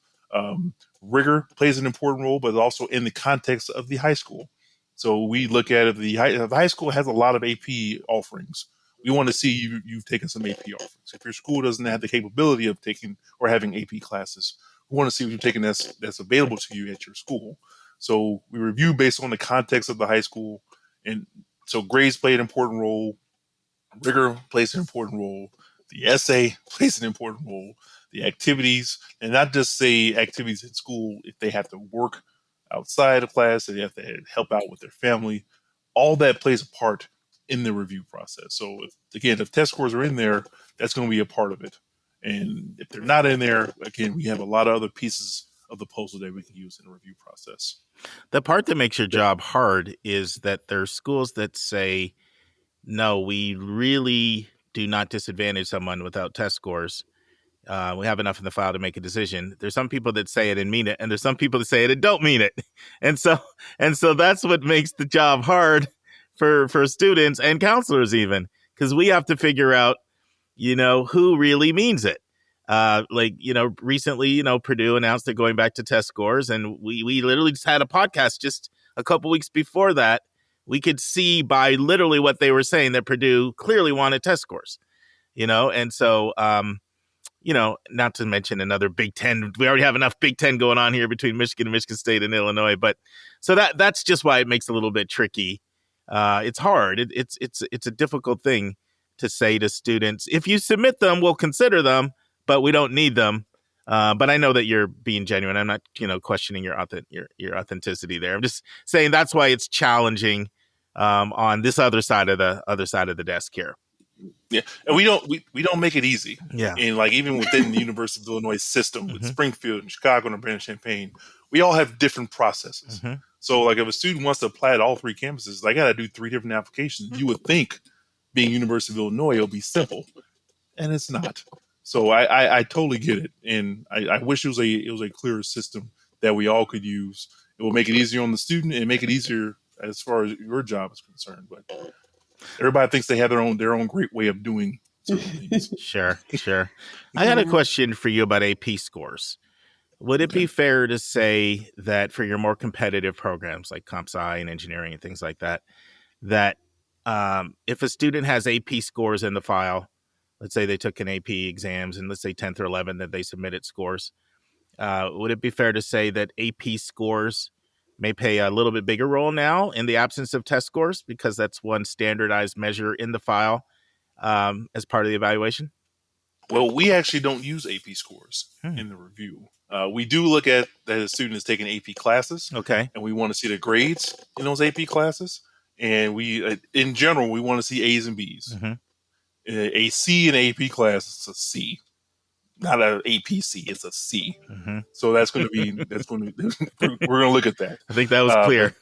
Rigor plays an important role, but also in the context of the high school. So we look at it, the high school has a lot of AP offerings. We want to see you've taken some AP offerings. If your school doesn't have the capability of taking or having AP classes, we want to see what you've taken that's available to you at your school. So we review based on the context of the high school. And so grades play an important role. Rigor plays an important role. The essay plays an important role. The activities, and not just say activities in school, if they have to work outside of class, if they have to help out with their family, all that plays a part in the review process. So if test scores are in there, that's going to be a part of it. And if they're not in there, again, we have a lot of other pieces of the puzzle that we can use in the review process. The part that makes your job hard is that there are schools that say, no, we really do not disadvantage someone without test scores. We have enough in the file to make a decision. There's some people that say it and mean it, and there's some people that say it and don't mean it. And so that's what makes the job hard for students and counselors even, because we have to figure out, who really means it. Recently, Purdue announced they're going back to test scores, and we literally just had a podcast just a couple weeks before that. We could see by literally what they were saying that Purdue clearly wanted test scores, and so, not to mention another Big Ten. We already have enough Big Ten going on here between Michigan and Michigan State and Illinois, but so that's just why it makes it a little bit tricky. It's hard. It's a difficult thing to say to students. If you submit them, we'll consider them, but we don't need them. But I know that you're being genuine. I'm not, questioning your authenticity there. I'm just saying that's why it's challenging on this other side of the desk here. Yeah, and we don't make it easy. Yeah, and even within the University of Illinois system, with Springfield and Chicago and Urbana-Champaign, we all have different processes. Mm-hmm. So, if a student wants to apply at all 3 campuses, they got to do 3 different applications. You would think, being University of Illinois, it'll be simple, and it's not. So, I totally get it, and I wish it was a clearer system that we all could use. It will make it easier on the student and make it easier as far as your job is concerned, but. Everybody thinks they have their own great way of doing certain things. Sure. I had a question for you about AP scores. Would it be fair to say that for your more competitive programs like Comp Sci and engineering and things like that, that if a student has AP scores in the file, let's say they took an AP exams and let's say 10th or 11th that they submitted scores. Would it be fair to say that AP scores may play a little bit bigger role now in the absence of test scores because that's one standardized measure in the file as part of the evaluation? Well, we actually don't use AP scores in the review. We do look at that a student is taking AP classes, Okay. and we want to see the grades in those AP classes. And we, in general, we want to see A's and B's. Mhm. A C in AP class is a C, not an APC. It's a C. Mhm. So that's going to be we're going to look at that. I think that was clear.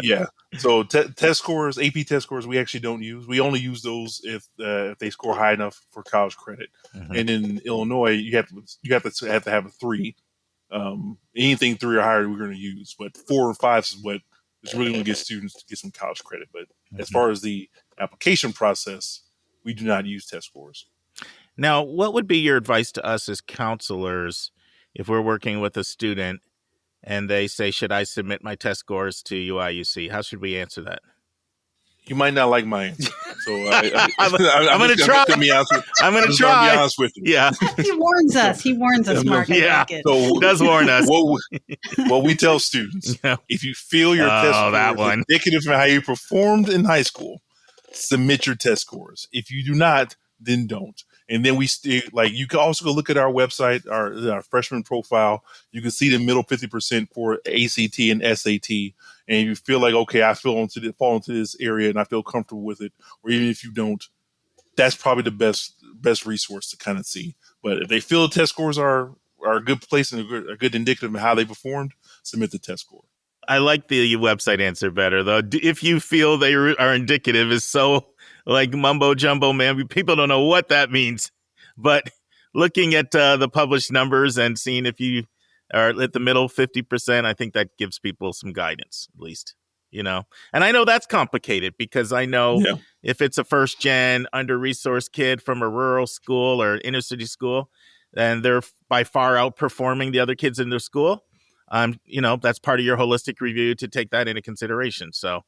Yeah. So test scores, AP test scores, we actually don't use. We only use those if they score high enough for college credit. Mhm. And in Illinois, you have to have a 3. Anything 3 or higher, we're going to use. But 4 or 5 is what is really going to get students to get some college credit. But as far as the application process, we do not use test scores. Now, what would be your advice to us as counselors if we're working with a student and they say, should I submit my test scores to UIUC? How should we answer that? You might not like my answer. So I'm going to try. I'm going to try. Be honest with you. Yeah. He warns us. Mark. I Yeah. like it. So He does warn us. What we tell students, Yeah. if you feel your test that scores one. indicative of how you performed in high school, submit your test scores. If you do not, then don't. And then you can also go look at our website, our freshman profile. You can see the middle 50% for ACT and SAT. And you feel like, okay, I fall into this area and I feel comfortable with it. Or even if you don't, that's probably the best resource to kind of see. But if they feel the test scores are a good place and a good indicative of how they performed, submit the test score. I like the website answer better, though. If you feel they are indicative is so like mumbo jumbo, man. People don't know what that means. But looking at the published numbers and seeing if you are at the middle 50%, I think that gives people some guidance, at least, And I know that's complicated because I know if it's a first gen under-resourced kid from a rural school or inner city school, then they're by far outperforming the other kids in their school. That's part of your holistic review to take that into consideration. So,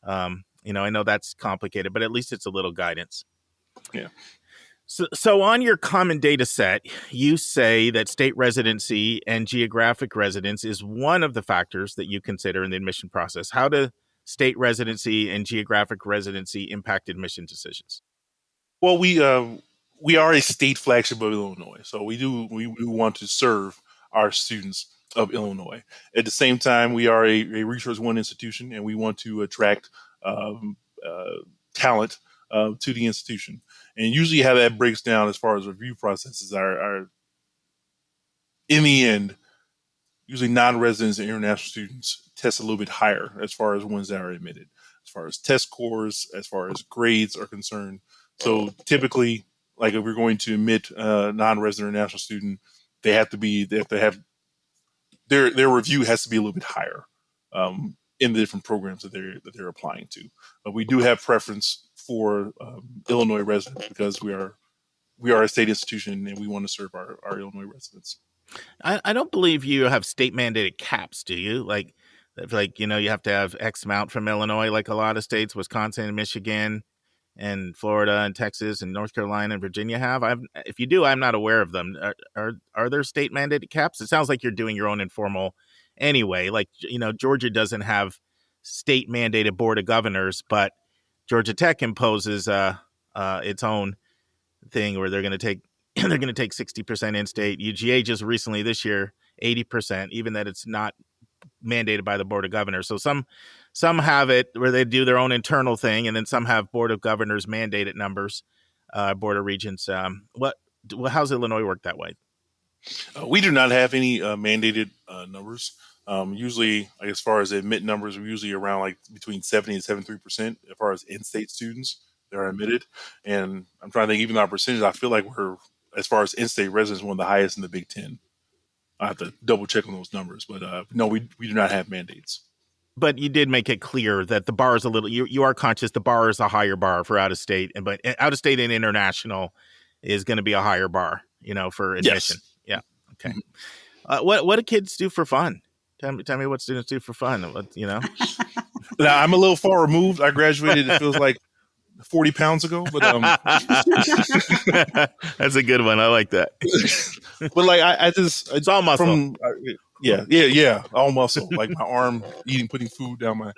I know that's complicated, but at least it's a little guidance. Yeah. So on your common data set, you say that state residency and geographic residence is one of the factors that you consider in the admission process. How do state residency and geographic residency impact admission decisions? Well, we are a state flagship of Illinois, so we want to serve our students of Illinois. At the same time, we are a Resource One institution, and we want to attract talent to the institution. And usually how that breaks down as far as review processes are in the end, usually non-residents and international students test a little bit higher as far as ones that are admitted, as far as test scores, as far as grades are concerned. So typically, like if we're going to admit a non-resident or national student, they have to have their review has to be a little bit higher in the different programs that they're applying to. But we do have preference for Illinois residents because we are a state institution and we want to serve our Illinois residents. I don't believe you have state mandated caps, do you? Like you have to have X amount from Illinois, like a lot of states, Wisconsin and Michigan and Florida and Texas and North Carolina and Virginia have. If you do, I'm not aware of them. Are there state mandated caps? It sounds like you're doing your own informal anyway. Like, Georgia doesn't have state mandated board of governors, but Georgia Tech imposes its own thing where they're going to take 60% in-state. UGA just recently this year 80%, even that it's not mandated by the board of governors. So some have it where they do their own internal thing, and then some have board of governors mandated numbers, board of regents. How's Illinois work that way? We do not have any mandated numbers. Usually, like as far as admit numbers, we're usually around like between 70 and 73% as far as in-state students that are admitted. And I'm trying to think, even our percentage, I feel like we're, as far as in-state residents, one of the highest in the Big Ten. I have to double check on those numbers, but no, we do not have mandates. But you did make it clear that the bar is a little, you are conscious the bar is a higher bar for out of state, but out of state and international is going to be a higher bar, for admission. Yes. Yeah. Okay. What do kids do for fun? Tell me what students do for fun. Now, I'm a little far removed. I graduated, it feels like 40 pounds ago, but That's a good one. I like that. but like I just It's all muscle. Yeah, all muscle. Like my arm putting food down my.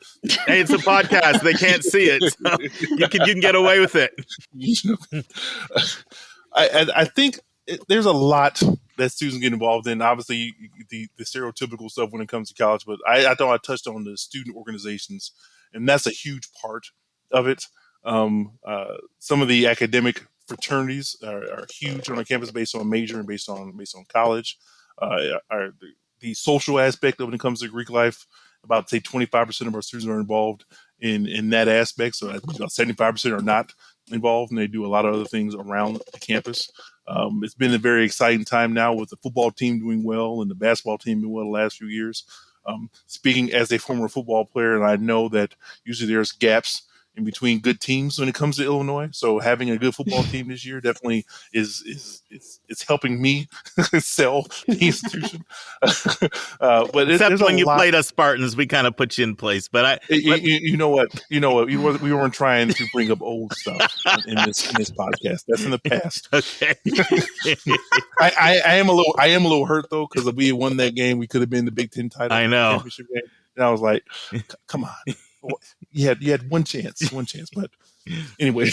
Hey, it's a podcast. They can't see it, so you can get away with it. I think there's a lot that students get involved in. Obviously, the stereotypical stuff when it comes to college, but I thought I touched on the student organizations, and that's a huge part of it. Some of the academic fraternities are huge on our campus based on major and based on college. The social aspect of when it comes to Greek life, about say 25% of our students are involved in that aspect. So about 75% are not involved, and they do a lot of other things around the campus. It's been a very exciting time now with the football team doing well and the basketball team doing well the last few years. Speaking as a former football player, and I know that usually there's gaps in between good teams when it comes to Illinois. So having a good football team this year definitely is helping me sell the institution. But except when you played us Spartans, we kind of put you in place. But you know what, we weren't trying to bring up old stuff in this podcast. That's in the past. Okay. I am a little hurt though, because if we had won that game, we could have been the Big Ten title. I know. Championship game. And I was like, come on. You had one chance, but anyway.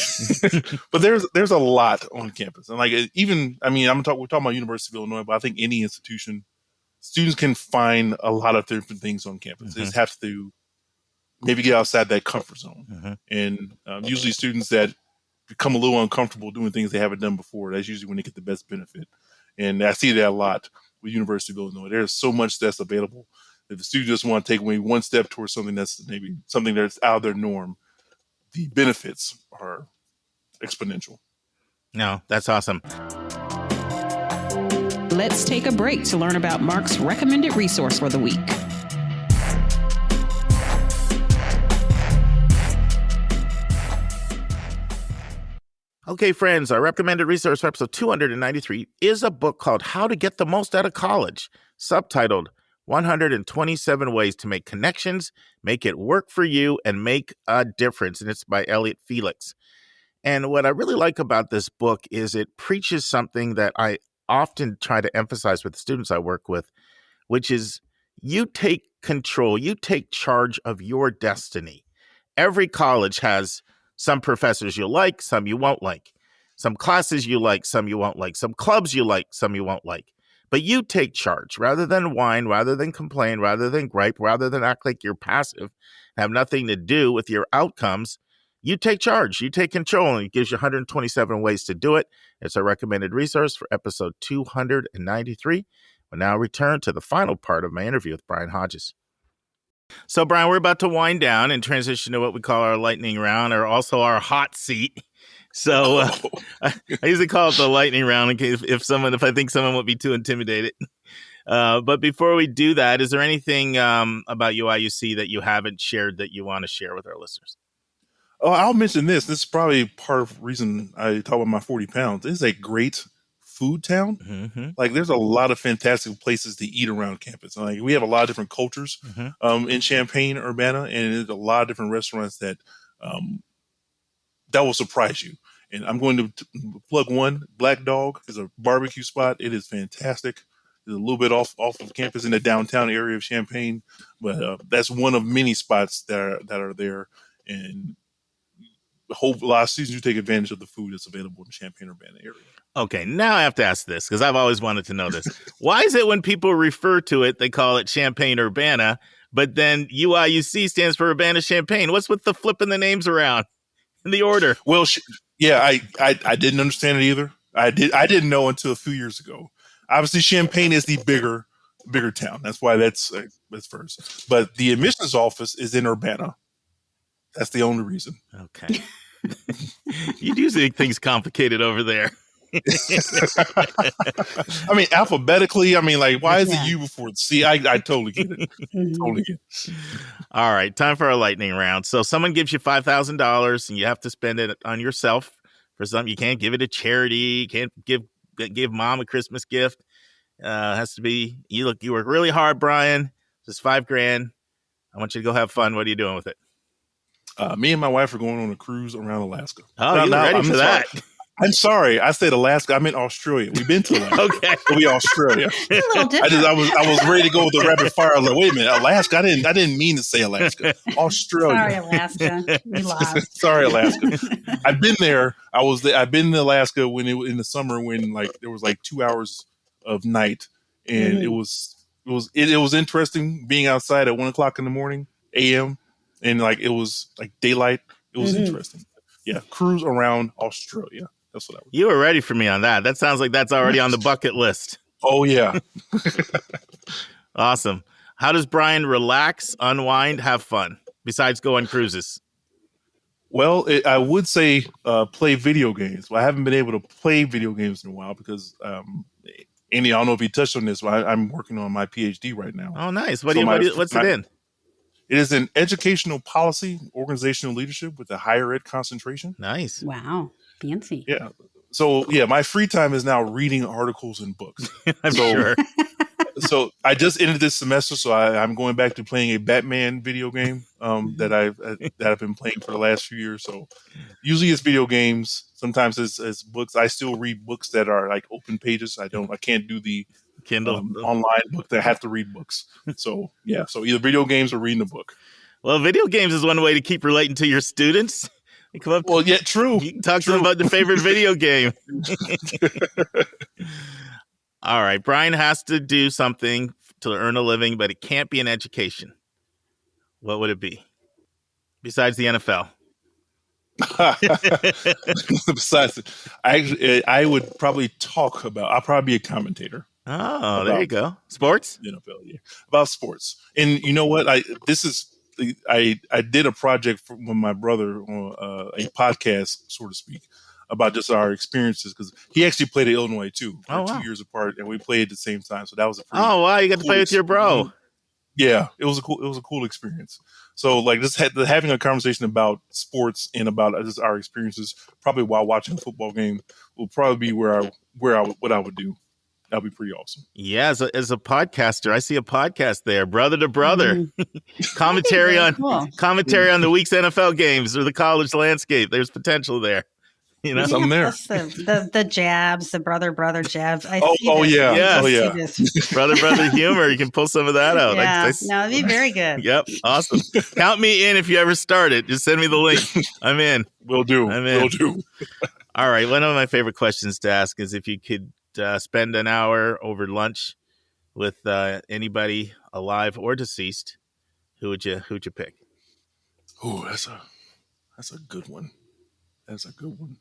But there's a lot on campus, and we're talking about University of Illinois, but I think any institution, students can find a lot of different things on campus. They just have to maybe get outside that comfort zone, and usually students that become a little uncomfortable doing things they haven't done before, that's usually when they get the best benefit. And I see that a lot with University of Illinois. There's so much that's available. If the student just want to take maybe one step towards something that's out of their norm, the benefits are exponential. No, that's awesome. Let's take a break to learn about Mark's recommended resource for the week. Okay, friends, our recommended resource for episode 293 is a book called How to Get the Most Out of College, subtitled 127 Ways to Make Connections, Make It Work for You, and Make a Difference. And it's by Elliot Felix. And what I really like about this book is it preaches something that I often try to emphasize with the students I work with, which is you take control, you take charge of your destiny. Every college has some professors you'll like, some you won't like. Some classes you like, some you won't like. Some clubs you like, some you won't like. But you take charge rather than whine, rather than complain, rather than gripe, rather than act like you're passive, have nothing to do with your outcomes. You take charge, you take control, and it gives you 127 ways to do it. It's a recommended resource for episode 293. We'll now return to the final part of my interview with Brian Hodges. So, Brian, we're about to wind down and transition to what we call our lightning round, or also our hot seat. So I usually call it the lightning round in case if I think someone would be too intimidated. But before we do that, is there anything about UIUC that you haven't shared that you want to share with our listeners? Oh, I'll mention this. This is probably part of the reason I talk about my 40 pounds. This is a great food town. Mm-hmm. Like there's a lot of fantastic places to eat around campus. Like we have a lot of different cultures in Champaign, Urbana, and there's a lot of different restaurants that will surprise you. And I'm going to plug one. Black Dog is a barbecue spot. It is fantastic. It's a little bit off of campus in the downtown area of Champaign, but that's one of many spots that are there. And a lot of students do take advantage of the food that's available in the Champaign-Urbana area. Okay, now I have to ask this because I've always wanted to know this. Why is it when people refer to it, they call it Champaign-Urbana, but then UIUC stands for Urbana-Champaign? What's with the flipping the names around in the order? Well, I didn't understand it either. I didn't know until a few years ago. Obviously, Champaign is the bigger town. That's why that's first. But the admissions office is in Urbana. That's the only reason. Okay. You do make things complicated over there. I mean, alphabetically, why is it U before the C? I totally get it. Totally get it. All right, time for our lightning round. So someone gives you $5,000 and you have to spend it on yourself for something. You can't give it to charity. You can't give mom a Christmas gift. Has to be, you work really hard, Brian. This is $5,000. I want you to go have fun. What are you doing with it? Me and my wife are going on a cruise around Alaska. Oh, you're ready for that. I'm sorry. I said Alaska. I meant Australia. We've been to Alaska. Okay. It'll be Australia. A little different. I was ready to go with the rapid fire. I was like, wait a minute, Alaska. I didn't mean to say Alaska. Australia. Sorry, Alaska. We lost. Sorry, Alaska. I've been there. I've been in Alaska when in the summer when like there was like 2 hours of night, and it was interesting being outside at 1 o'clock in the morning a.m. and like it was like daylight. It was interesting. Yeah, cruise around Australia. That's what I would do. You were ready for me on that. That sounds like that's already on the bucket list. Oh yeah. Awesome. How does Brian relax, unwind, have fun besides go on cruises? Well, I would say play video games. Well, I haven't been able to play video games in a while because Andy, I don't know if you touched on this, but I'm working on my PhD right now. Oh, nice. What's it in? It is in educational policy, organizational leadership with a higher ed concentration. Nice. Wow. Fancy. Yeah. So, yeah, my free time is now reading articles and books. I'm sure. So I just ended this semester, so I'm going back to playing a Batman video game that I've been playing for the last few years. So usually it's video games. Sometimes it's books. I still read books that are like open pages. I can't do the Kindle online book that I have to read books. So yeah, so either video games or reading a book. Well, video games is one way to keep relating to your students. You come up. Well, yeah, true. You can talk to them about their favorite video game. All right, Brian has to do something to earn a living, but it can't be an education. What would it be? Besides the NFL. Besides, I would probably I'll probably be a commentator. Oh, there you go. Sports? NFL, yeah. About sports. And you know what? I did a project with my brother on a podcast, so to speak, about just our experiences because he actually played at Illinois too. Oh, wow. 2 years apart, and we played at the same time. So that was a pretty wow! You got to play with your bro. Yeah, it was a cool experience. So like just having a conversation about sports and about just our experiences, probably while watching a football game, will probably be what I would do. That'd be pretty awesome. Yeah, as a podcaster, I see a podcast there, brother to brother, commentary on the week's NFL games or the college landscape. There's potential there. You know, something there. The jabs, the brother brother jabs. brother humor. You can pull some of that out. Yeah, it'd be very good. Yep, awesome. Count me in if you ever start it. Just send me the link. I'm in. Will do. I'm in. Will do. All right. One of my favorite questions to ask is if you could spend an hour over lunch with anybody alive or deceased, who would you pick? Oh, that's a good one. That's a good one.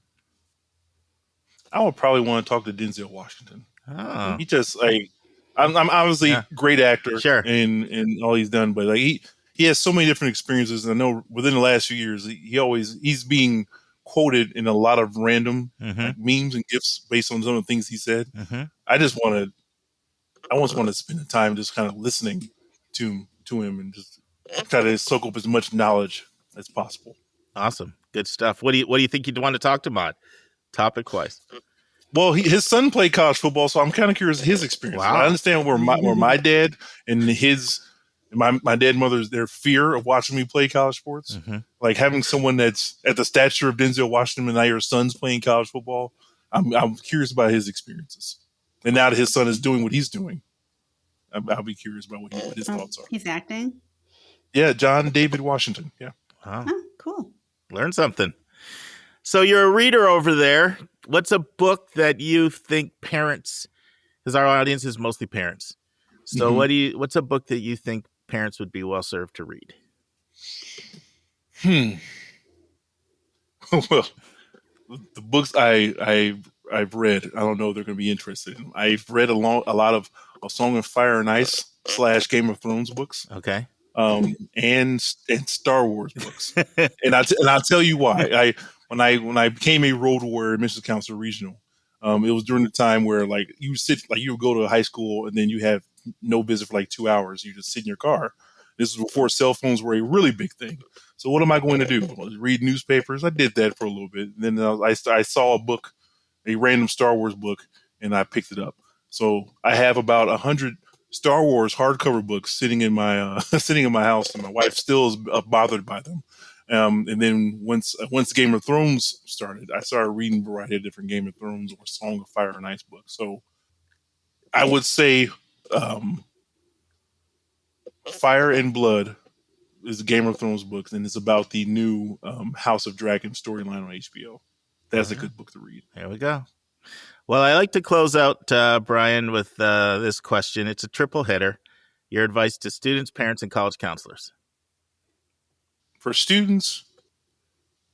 I would probably want to talk to Denzel Washington. Oh. He just I'm obviously a great actor, sure, in all he's done, but like he has so many different experiences. And I know within the last few years, he's being quoted in a lot of random like, memes and gifs based on some of the things he said. I just want to spend the time just kind of listening to him and just try to soak up as much knowledge as possible. Awesome. Good stuff. What do you think you'd want to talk to him about, topic wise? Well, his son played college football, so I'm kind of curious his experience. Wow. I understand where my dad and my dad and mother's their fear of watching me play college sports. Like having someone that's at the stature of Denzel Washington and now your son's playing college football. I'm curious about his experiences. And now that his son is doing what he's doing, I'll be curious about what his thoughts are. He's acting? Yeah, John David Washington. Yeah. Wow. Oh, cool. Learn something. So you're a reader over there. What's a book that you think parents, because our audience is mostly parents. So what's a book that you think parents would be well served to read? Well, the books I've read, I don't know if they're going to be interested in. I've read a lot of A Song of Fire and Ice / Game of Thrones books. Okay. And Star Wars books. and I'll tell you why. When I became a road warrior admissions counselor regional, it was during the time where like you would go to high school and then you have no visit for like 2 hours. You just sit in your car. This was before cell phones were a really big thing. So what am I going to do? Read newspapers? I did that for a little bit. And then I saw a book, a random Star Wars book, and I picked it up. So I have about 100 Star Wars hardcover books sitting in my house, and my wife still is bothered by them. And then once Game of Thrones started, I started reading a variety of different Game of Thrones or Song of Fire and Ice books. So I would say Fire and Blood is the Game of Thrones books, and it's about the new House of Dragon storyline on HBO. That's a good book to read. There we go. Well, I like to close out, Brian, with this question. It's a triple hitter. Your advice to students, parents, and college counselors. For students,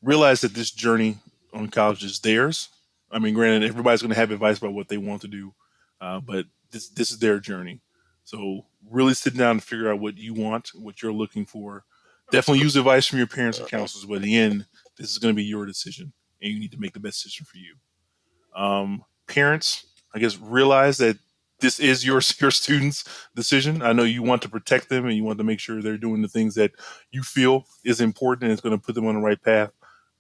realize that this journey on college is theirs. I mean, granted, everybody's going to have advice about what they want to do, but this is their journey. So really sit down and figure out what you want, what you're looking for. Definitely use advice from your parents and counselors, but in the end, this is going to be your decision, and you need to make the best decision for you. Parents, I guess, realize that this is your student's decision. I know you want to protect them and you want to make sure they're doing the things that you feel is important and it's going to put them on the right path.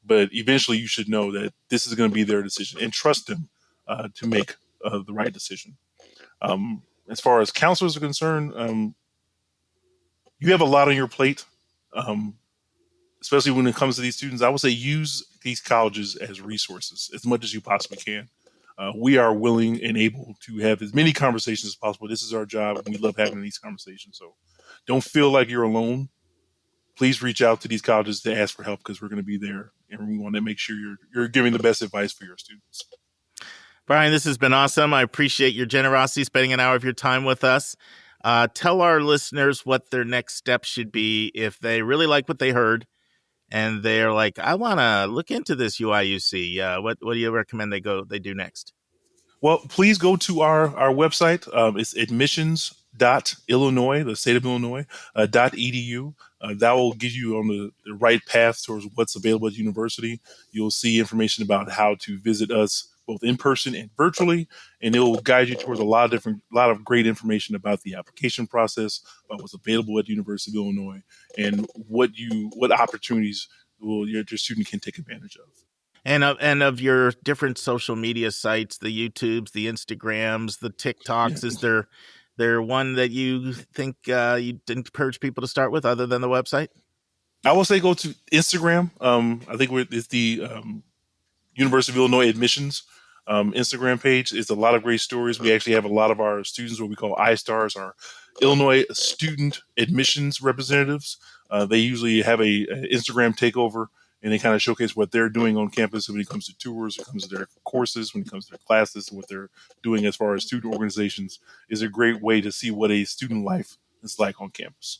But eventually you should know that this is going to be their decision and trust them to make the right decision. As far as counselors are concerned, you have a lot on your plate, especially when it comes to these students. I would say use these colleges as resources as much as you possibly can. We are willing and able to have as many conversations as possible. This is our job, and we love having these conversations. So don't feel like you're alone. Please reach out to these colleges to ask for help because we're going to be there, and we want to make sure you're giving the best advice for your students. Brian, this has been awesome. I appreciate your generosity, spending an hour of your time with us. Tell our listeners what their next step should be if they really like what they heard and they're like, I want to look into this UIUC. What do you recommend they do next? Well, please go to our website. It's admissions.illinois, the state of Illinois, .edu. That will get you on the right path towards what's available at the university. You'll see information about how to visit us both in person and virtually, and it will guide you towards a lot of great information about the application process, about what's available at the University of Illinois, and what opportunities your student can take advantage of. And of your different social media sites, the YouTubes, the Instagrams, the TikToks, is there one that you think you'd encourage people to start with other than the website? I will say go to Instagram. I think it's the University of Illinois admissions Instagram page. It's a lot of great stories. We actually have a lot of our students, what we call iStars, our Illinois student admissions representatives. They usually have a Instagram takeover, and they kind of showcase what they're doing on campus when it comes to tours, when it comes to their courses, when it comes to their classes, and what they're doing as far as student organizations. Is a great way to see what a student life is like on campus.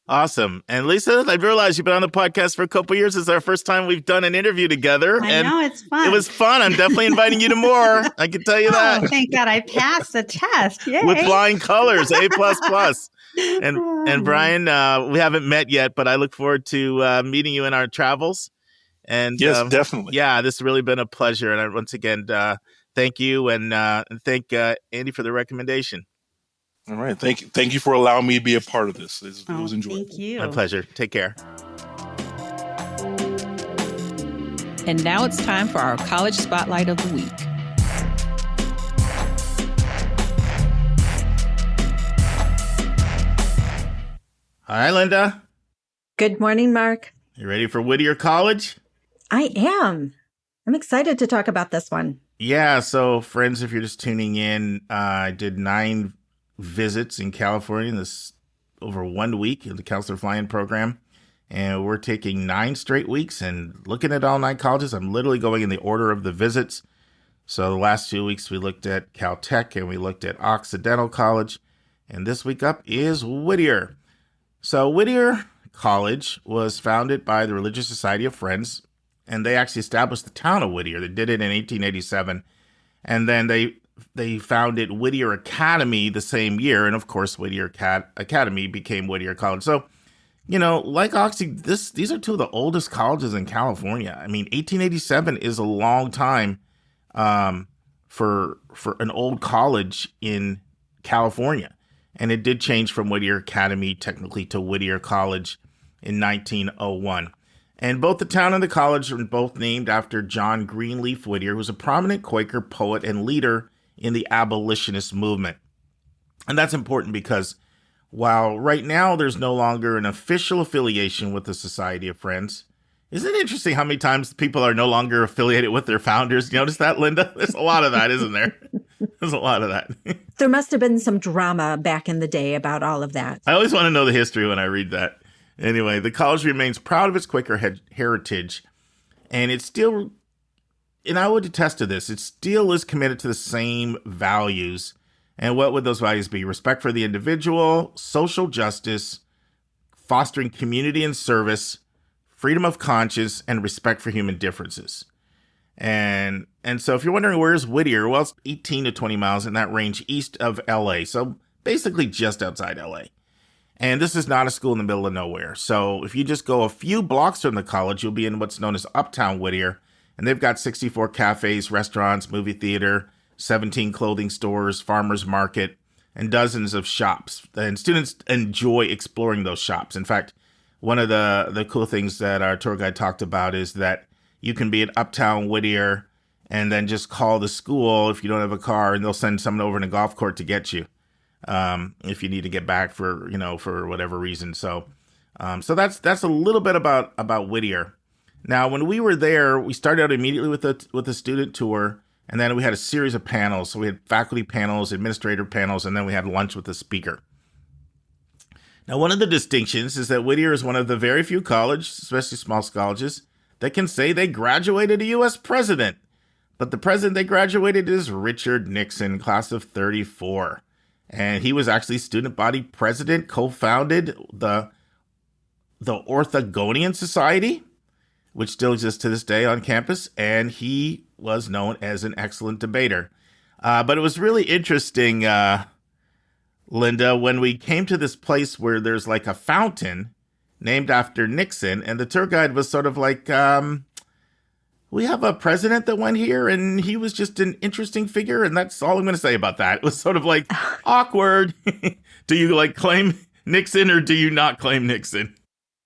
Awesome. And Lisa, I realized you've been on the podcast for a couple of years. It's our first time we've done an interview together. I know, it's fun. It was fun. I'm definitely inviting you to more. I can tell you that. Oh, thank God I passed the test. Yay. With flying colors, A++. And Brian, we haven't met yet, but I look forward to meeting you in our travels. And yes, definitely. Yeah, this has really been a pleasure. And once again, thank you and thank Andy for the recommendation. All right. Thank you for allowing me to be a part of this. It was enjoyable. Thank you. My pleasure. Take care. And now it's time for our College Spotlight of the Week. Hi, Linda. Good morning, Mark. You ready for Whittier College? I am. I'm excited to talk about this one. Yeah. So, friends, if you're just tuning in, I did 9 visits in California in this over 1 week in the Counselor Fly-In program. And we're taking 9 straight weeks and looking at all 9 colleges. I'm literally going in the order of the visits. So the last 2 weeks we looked at Caltech and we looked at Occidental College. And this week up is Whittier. So Whittier College was founded by the Religious Society of Friends. And they actually established the town of Whittier. They did it in 1887. And then they founded Whittier Academy the same year. And of course, Whittier Academy became Whittier College. So, like Oxy, these are 2 of the oldest colleges in California. I mean, 1887 is a long time for an old college in California. And it did change from Whittier Academy technically to Whittier College in 1901. And both the town and the college are both named after John Greenleaf Whittier, who was a prominent Quaker poet and leader in the abolitionist movement. And that's important because while right now there's no longer an official affiliation with the Society of Friends, Isn't it interesting how many times people are no longer affiliated with their founders? You notice that, Linda? There's a lot of that, isn't there? There's a lot of that. There must have been some drama back in the day about all of that. I always want to know the history when I read that. Anyway, the college remains proud of its Quaker heritage, and it's still, and I would attest to this, it still is committed to the same values. And what would those values be? Respect for the individual, social justice, fostering community and service, freedom of conscience, and respect for human differences. And so if you're wondering where's Whittier, well, it's 18 to 20 miles in that range east of LA. So basically just outside LA. And this is not a school in the middle of nowhere. So if you just go a few blocks from the college, you'll be in what's known as Uptown Whittier. And they've got 64 cafes, restaurants, movie theater, 17 clothing stores, farmers market, and dozens of shops. And students enjoy exploring those shops. In fact, one of the cool things that our tour guide talked about is that you can be at Uptown Whittier and then just call the school if you don't have a car, and they'll send someone over in a golf cart to get you if you need to get back for whatever reason. So that's a little bit about Whittier. Now, when we were there, we started out immediately with a student tour, and then we had a series of panels. So we had faculty panels, administrator panels, and then we had lunch with the speaker. Now, one of the distinctions is that Whittier is one of the very few colleges, especially small colleges, that can say they graduated a U.S. president. But the president they graduated is Richard Nixon, class of 34. And he was actually student body president, co-founded the Orthogonian Society, which still exists to this day on campus. And he was known as an excellent debater. But it was really interesting, Linda, when we came to this place where there's like a fountain named after Nixon, and the tour guide was sort of like, we have a president that went here, and he was just an interesting figure, and that's all I'm going to say about that. It was sort of like, awkward. Do you like claim Nixon, or do you not claim Nixon?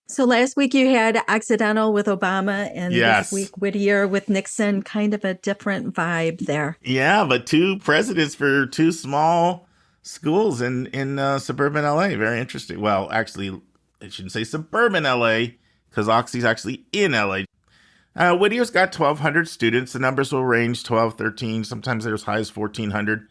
So last week you had Occidental with Obama, and Yes. This week Whittier with Nixon, kind of a different vibe there. Yeah, but two presidents for two small schools in suburban LA. Very interesting. Well, actually, I shouldn't say suburban LA, because Oxy's actually in LA. Whittier's got 1,200 students. The numbers will range 12, 13, sometimes they're as high as 1,400.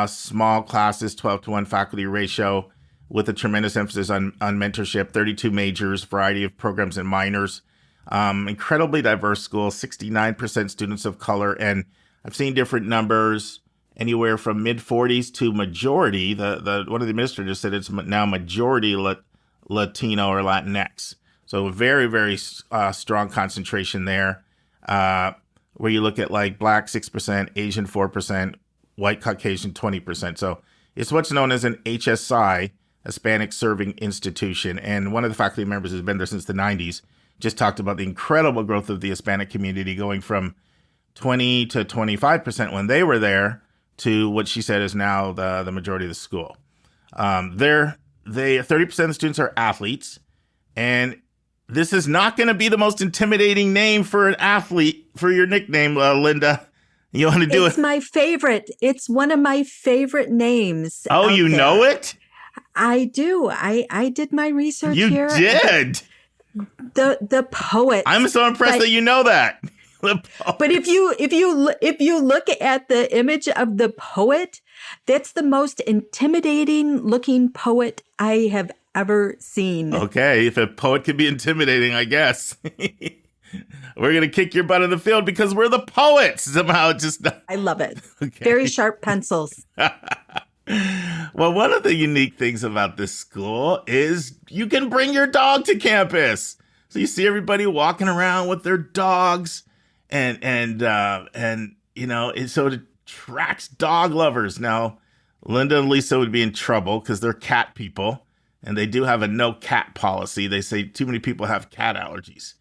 Small classes, 12-to-1 faculty ratio, with a tremendous emphasis on mentorship, 32 majors, variety of programs and minors. Incredibly diverse school, 69% students of color. And I've seen different numbers, anywhere from mid-40s to majority. The one of the administrators said it's now majority Latino or Latinx. So very, very strong concentration there, where you look at like Black 6%, Asian 4%, White Caucasian 20%. So it's what's known as an HSI, Hispanic Serving Institution. And one of the faculty members who's been there since the 90s just talked about the incredible growth of the Hispanic community, going from 20 to 25% when they were there to what she said is now the majority of the school. 30% of the students are athletes, and this is not going to be the most intimidating name for an athlete for your nickname, Linda. You want to do It's my favorite. It's one of my favorite names. Oh, you know it? I do. I did my research You here. did. The poet. I'm so impressed that you know that. But if you look at the image of the poet, that's the most intimidating looking poet I have ever seen. Okay, if a poet can be intimidating, I guess. We're going to kick your butt in the field because we're the poets. Somehow just... I love it. Okay. Very sharp pencils. Well, one of the unique things about this school is you can bring your dog to campus. So you see everybody walking around with their dogs, and you know, so it attracts dog lovers. Now, Linda and Lisa would be in trouble because they're cat people, and they do have a no cat policy. They say too many people have cat allergies.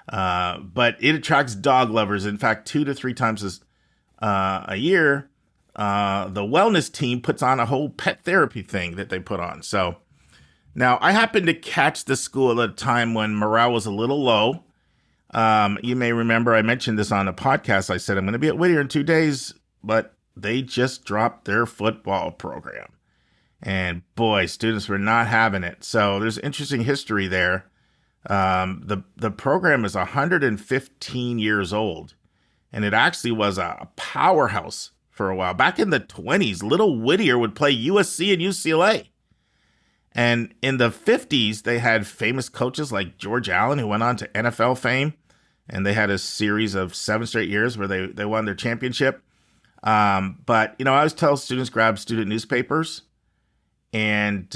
But it attracts dog lovers. In fact, 2 to 3 times a year, the wellness team puts on a whole pet therapy thing that they put on. So now I happened to catch the school at a time when morale was a little low. You may remember I mentioned this on a podcast. I said, I'm going to be at Whittier in 2 days, but they just dropped their football program. And boy, students were not having it. So there's interesting history there. The program is 115 years old, and it actually was a powerhouse for a while. Back in the 20s, Little Whittier would play USC and UCLA. And in the 50s, they had famous coaches like George Allen, who went on to NFL fame. And they had a series of 7 straight years where they won their championship. But, I always tell students, grab student newspapers. And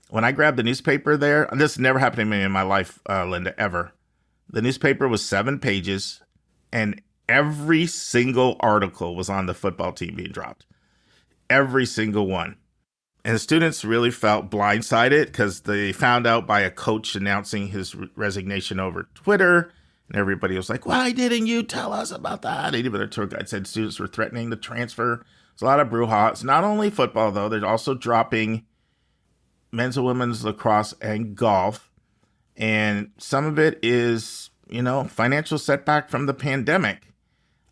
when I grabbed the newspaper there, and this never happened to me in my life, Linda, ever. The newspaper was 7 pages, and every single article was on the football team being dropped. Every single one. And the students really felt blindsided because they found out by a coach announcing his resignation over Twitter. And everybody was like, why didn't you tell us about that? And even the tour guide said students were threatening to transfer. There's a lot of brouhaha. It's not only football, though. They're also dropping men's and women's lacrosse and golf. And some of it is, financial setback from the pandemic.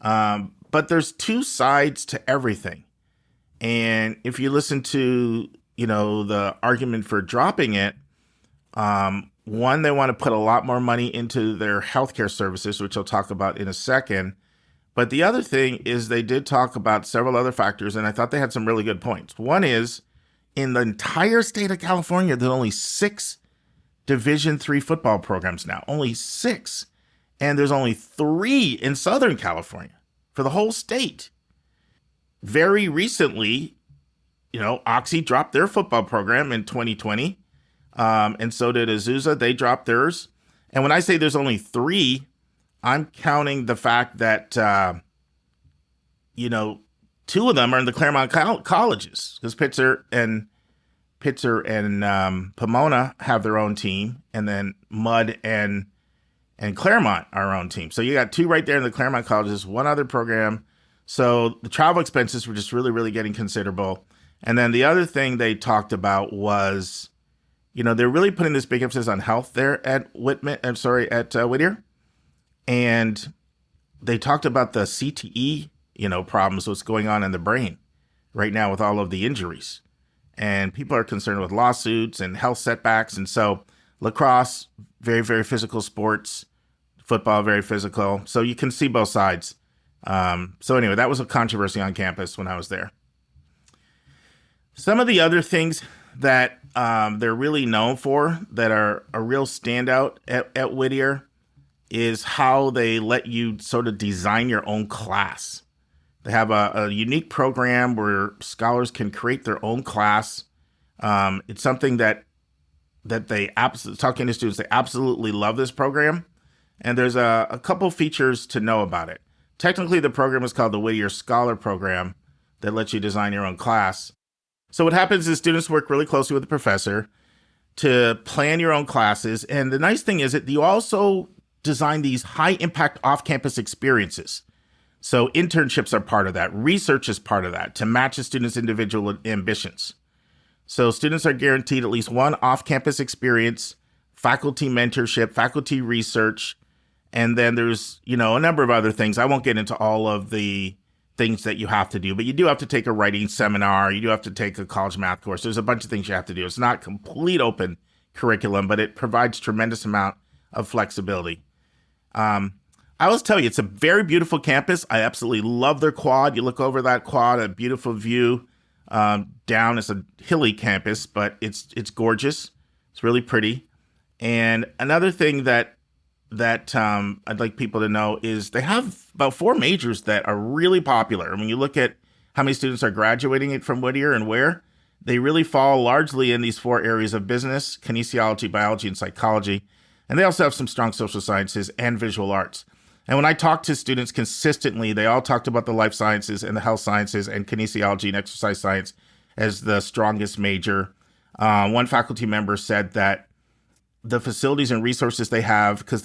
But there's 2 sides to everything. And if you listen to, the argument for dropping it, one, they want to put a lot more money into their healthcare services, which I'll talk about in a second. But the other thing is they did talk about several other factors, and I thought they had some really good points. One is, in the entire state of California, there's only 6 Division III football programs now. Only 6. And there's only 3 in Southern California for the whole state. Very recently, Oxy dropped their football program in 2020. And so did Azusa. They dropped theirs. And when I say there's only 3, I'm counting the fact that, 2 of them are in the Claremont colleges, because Pitzer and Pomona have their own team, and then Mudd and Claremont are our own team. So you got 2 right there in the Claremont colleges, 1 other program. So the travel expenses were just really, really getting considerable. And then the other thing they talked about was, they're really putting this big emphasis on health there at Whittier. And they talked about the CTE, problems, what's going on in the brain right now with all of the injuries. And people are concerned with lawsuits and health setbacks. And so lacrosse, very, very physical sports, football, very physical. So you can see both sides. So anyway, that was a controversy on campus when I was there. Some of the other things that they're really known for that are a real standout at Whittier is how they let you sort of design your own class. They have a unique program where scholars can create their own class. It's something that they talking to students, they absolutely love this program. And there's a couple features to know about it. Technically, the program is called the Whittier Scholar Program that lets you design your own class. So what happens is students work really closely with the professor to plan your own classes. And the nice thing is that you also design these high-impact off-campus experiences. So internships are part of that. Research is part of that to match a student's individual ambitions. So students are guaranteed at least 1 off-campus experience, faculty mentorship, faculty research, and then there's, a number of other things. I won't get into all of the things that you have to do, but you do have to take a writing seminar. You do have to take a college math course. There's a bunch of things you have to do. It's not complete open curriculum, but it provides tremendous amount of flexibility. I always tell you, it's a very beautiful campus. I absolutely love their quad. You look over that quad, a beautiful view down. It's a hilly campus, but it's gorgeous. It's really pretty. And another thing that I'd like people to know is they have about 4 majors that are really popular. When you look at how many students are graduating it from Whittier and where, they really fall largely in these 4 areas of business, kinesiology, biology, and psychology. And they also have some strong social sciences and visual arts. And when I talk to students consistently, they all talked about the life sciences and the health sciences and kinesiology and exercise science as the strongest major. One faculty member said that the facilities and resources they have, because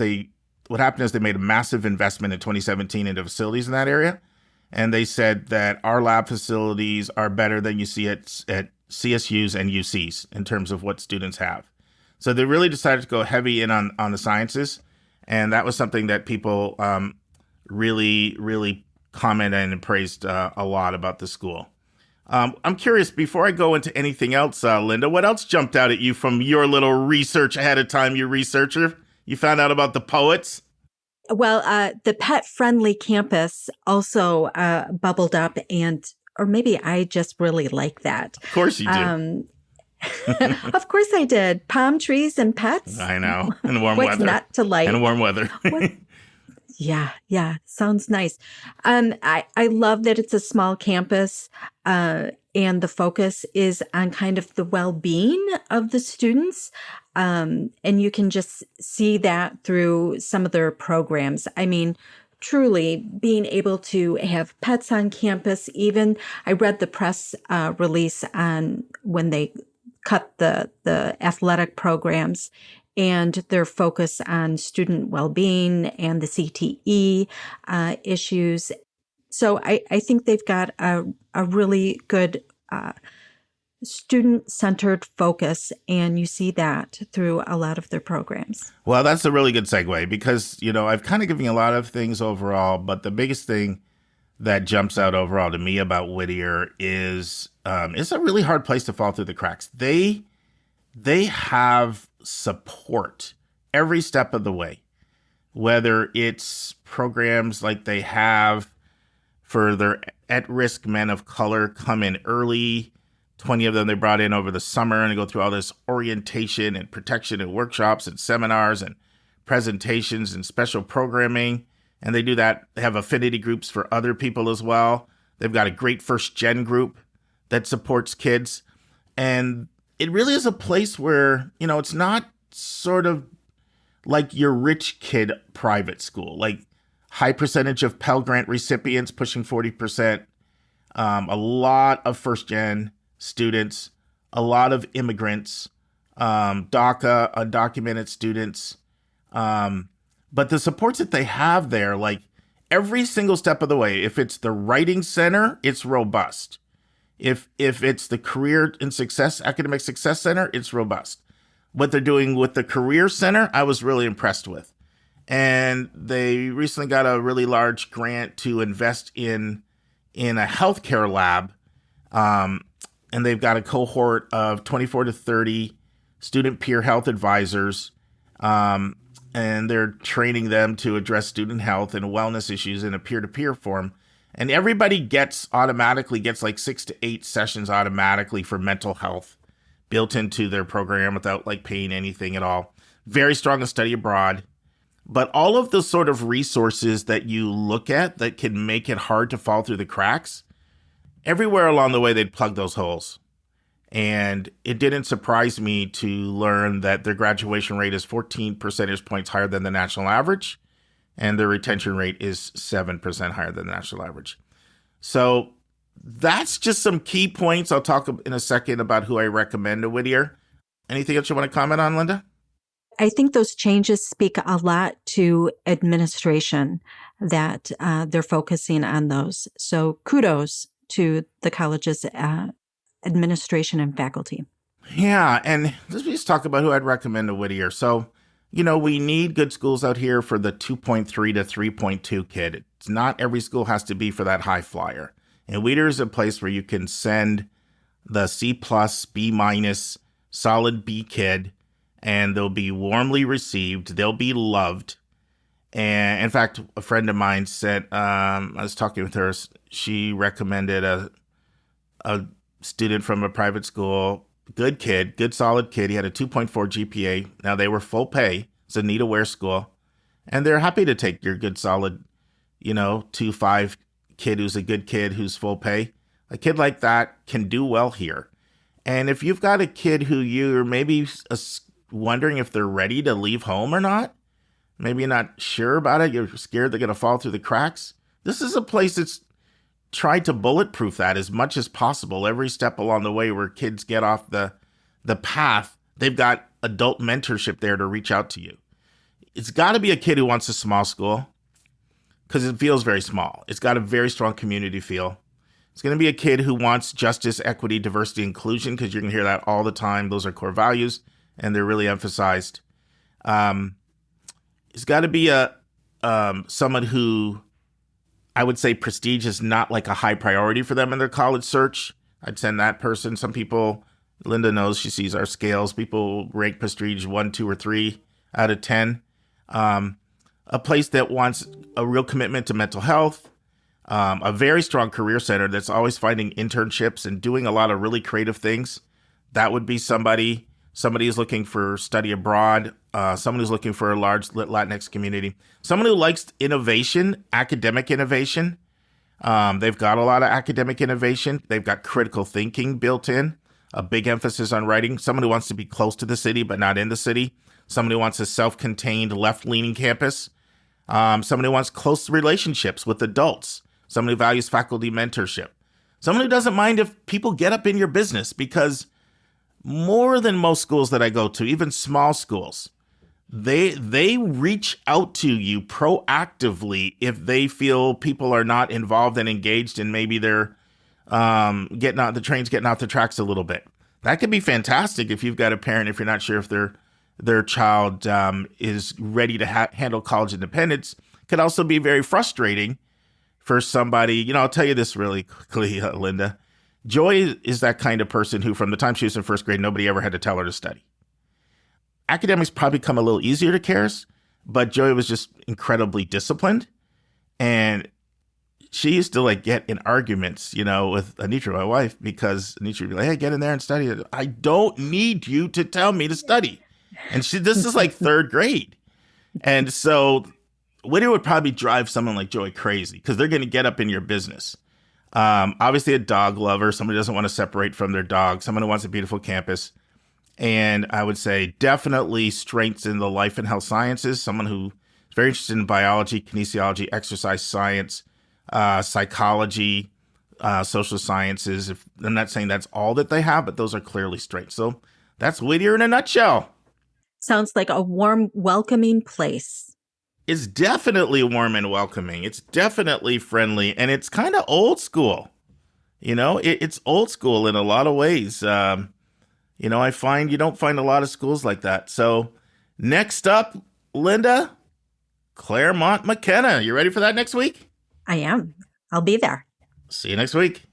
what happened is they made a massive investment in 2017 into facilities in that area. And they said that our lab facilities are better than you see at CSUs and UCs in terms of what students have. So they really decided to go heavy in on the sciences. And that was something that people really, really commented and praised a lot about the school. I'm curious, before I go into anything else, Linda, what else jumped out at you from your little research ahead of time, you researcher? You found out about the poets? Well, the pet-friendly campus also bubbled up, or maybe I just really like that. Of course you do. Of course I did. Palm trees and pets. I know. And warm What's weather. not to like? And warm weather. Yeah. Sounds nice. I love that it's a small campus, and the focus is on kind of the well-being of the students. And you can just see that through some of their programs. I mean, truly being able to have pets on campus, even I read the press release on when they cut the athletic programs and their focus on student well-being and the CTE issues. So I think they've got a really good student-centered focus, and you see that through a lot of their programs. Well, that's a really good segue because, I've kind of given you a lot of things overall, but the biggest thing that jumps out overall to me about Whittier is it's a really hard place to fall through the cracks. They have support every step of the way, whether it's programs like they have for their at-risk men of color come in early. 20 of them they brought in over the summer and go through all this orientation and protection and workshops and seminars and presentations and special programming. And they do that. They have affinity groups for other people as well. They've got a great first gen group that supports kids. And it really is a place where, it's not sort of like your rich kid private school, like high percentage of Pell Grant recipients pushing 40%, a lot of first gen students, a lot of immigrants, DACA, undocumented students. But the supports that they have there, like every single step of the way, if it's the writing center, it's robust. If it's the career and success, academic success center, it's robust. What they're doing with the career center, I was really impressed with. And they recently got a really large grant to invest in a healthcare lab. And they've got a cohort of 24 to 30 student peer health advisors. And they're training them to address student health and wellness issues in a peer-to-peer form. And everybody automatically gets like 6 to 8 sessions automatically for mental health built into their program without like paying anything at all. Very strong in study abroad. But all of the sort of resources that you look at that can make it hard to fall through the cracks, everywhere along the way, they'd plug those holes. And it didn't surprise me to learn that their graduation rate is 14 percentage points higher than the national average, and their retention rate is 7% higher than the national average. So that's just some key points. I'll talk in a second about who I recommend to Whittier. Anything else you want to comment on, Linda? I think those changes speak a lot to administration, that they're focusing on those. So kudos to the college's administration and faculty. Yeah, and let's just talk about who I'd recommend to Whittier. So, we need good schools out here for the 2.3 to 3.2 kid. It's not every school has to be for that high flyer. And Whittier is a place where you can send the C+, B-, solid B kid, and they'll be warmly received. They'll be loved. And in fact, a friend of mine said, I was talking with her, she recommended a student from a private school, good kid, good solid kid. He had a 2.4 GPA. Now they were full pay. It's a need-aware school. And they're happy to take your good solid, 2.5 kid who's a good kid who's full pay. A kid like that can do well here. And if you've got a kid who you're maybe wondering if they're ready to leave home or not, maybe you're not sure about it, you're scared they're going to fall through the cracks, this is a place that's tried to bulletproof that as much as possible every step along the way, where kids get off the path. They've got adult mentorship there to reach out to you. It's got to be a kid who wants a small school because it feels very small. It's got a very strong community feel. It's going to be a kid who wants justice, equity, diversity, inclusion, because you're going to hear that all the time. Those are core values, and they're really emphasized. It's got to be someone who, I would say, prestige is not like a high priority for them in their college search. I'd send that person. Some people, Linda knows, she sees our scales. People rank prestige 1, 2, or 3 out of 10. A place that wants a real commitment to mental health, a very strong career center that's always finding internships and doing a lot of really creative things. That would be somebody who's looking for study abroad, someone who's looking for a large Latinx community, someone who likes innovation, academic innovation. They've got a lot of academic innovation. They've got critical thinking built in, a big emphasis on writing, someone who wants to be close to the city but not in the city, someone who wants a self-contained left-leaning campus, someone who wants close relationships with adults, someone who values faculty mentorship, someone who doesn't mind if people get up in your business, because more than most schools that I go to, even small schools, they reach out to you proactively if they feel people are not involved and engaged, and maybe they're the train's getting off the tracks a little bit. That could be fantastic if you've got a parent, if you're not sure if their child is ready to handle college independence. Could also be very frustrating for somebody. I'll tell you this really quickly, Linda. Joy is that kind of person who, from the time she was in first grade, nobody ever had to tell her to study. Academics probably come a little easier to Karis, but Joy was just incredibly disciplined. And she used to get in arguments, with Anitra, my wife, because Anitra would be like, hey, get in there and study. I don't need you to tell me to study. And this is third grade. And so Whittier would probably drive someone like Joy crazy because they're going to get up in your business. Obviously a dog lover, somebody who doesn't want to separate from their dog, someone who wants a beautiful campus. And I would say definitely strengths in the life and health sciences, someone who is very interested in biology, kinesiology, exercise science, psychology, social sciences. I'm not saying that's all that they have, but those are clearly strengths. So that's Whittier in a nutshell. Sounds like a warm, welcoming place. It's definitely warm and welcoming. It's definitely friendly, and it's kind of old school. It's old school in a lot of ways. I find you don't find a lot of schools like that. So next up, Linda, Claremont McKenna. You ready for that next week? I am. I'll be there. See you next week.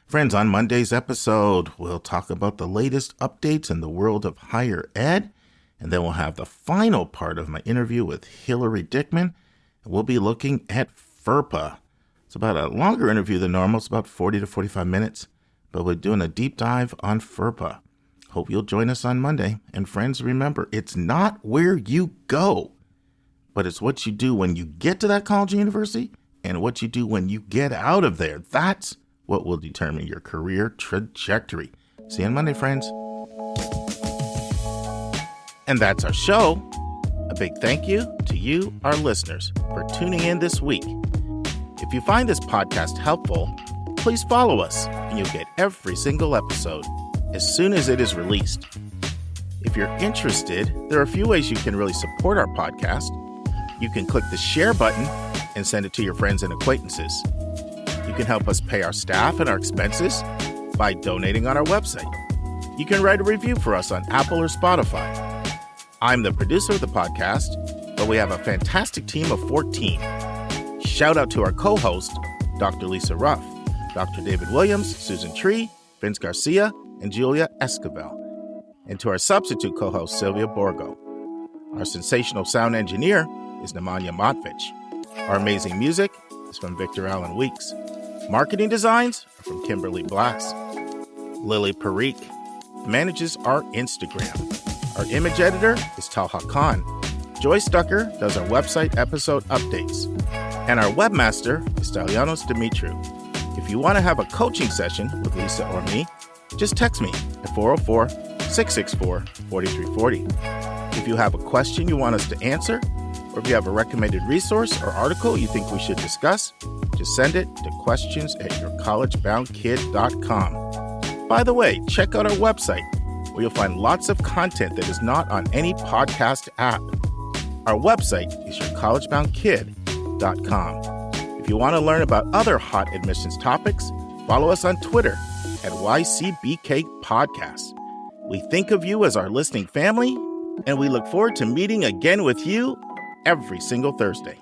Friends, on Monday's episode, we'll talk about the latest updates in the world of higher ed. And then we'll have the final part of my interview with Hillary Dickman. And we'll be looking at FERPA. It's about a longer interview than normal. It's about 40 to 45 minutes. But we're doing a deep dive on FERPA. Hope you'll join us on Monday. And friends, remember, it's not where you go, but it's what you do when you get to that college or university and what you do when you get out of there. That's what will determine your career trajectory. See you on Monday, friends. And that's our show. A big thank you to you, our listeners, for tuning in this week. If you find this podcast helpful, please follow us and you'll get every single episode as soon as it is released. If you're interested, there are a few ways you can really support our podcast. You can click the share button and send it to your friends and acquaintances. You can help us pay our staff and our expenses by donating on our website. You can write a review for us on Apple or Spotify. I'm the producer of the podcast, but we have a fantastic team of 14. Shout out to our co-host, Dr. Lisa Ruff, Dr. David Williams, Susan Tree, Vince Garcia, and Julia Esquivel, and to our substitute co-host, Sylvia Borgo. Our sensational sound engineer is Nemanja Motvich. Our amazing music is from Victor Allen Weeks. Marketing designs are from Kimberly Blass. Lily Parikh manages our Instagram. Our image editor is Talha Khan. Joy Stucker does our website episode updates. And our webmaster is Stylianos Dimitriou. If you want to have a coaching session with Lisa or me, just text me at 404-664-4340. If you have a question you want us to answer, or if you have a recommended resource or article you think we should discuss, just send it to questions@yourcollegeboundkid.com. By the way, check out our website, where you'll find lots of content that is not on any podcast app. Our website is yourcollegeboundkid.com. If you want to learn about other hot admissions topics, follow us on Twitter at YCBK Podcasts. We think of you as our listening family, and we look forward to meeting again with you every single Thursday.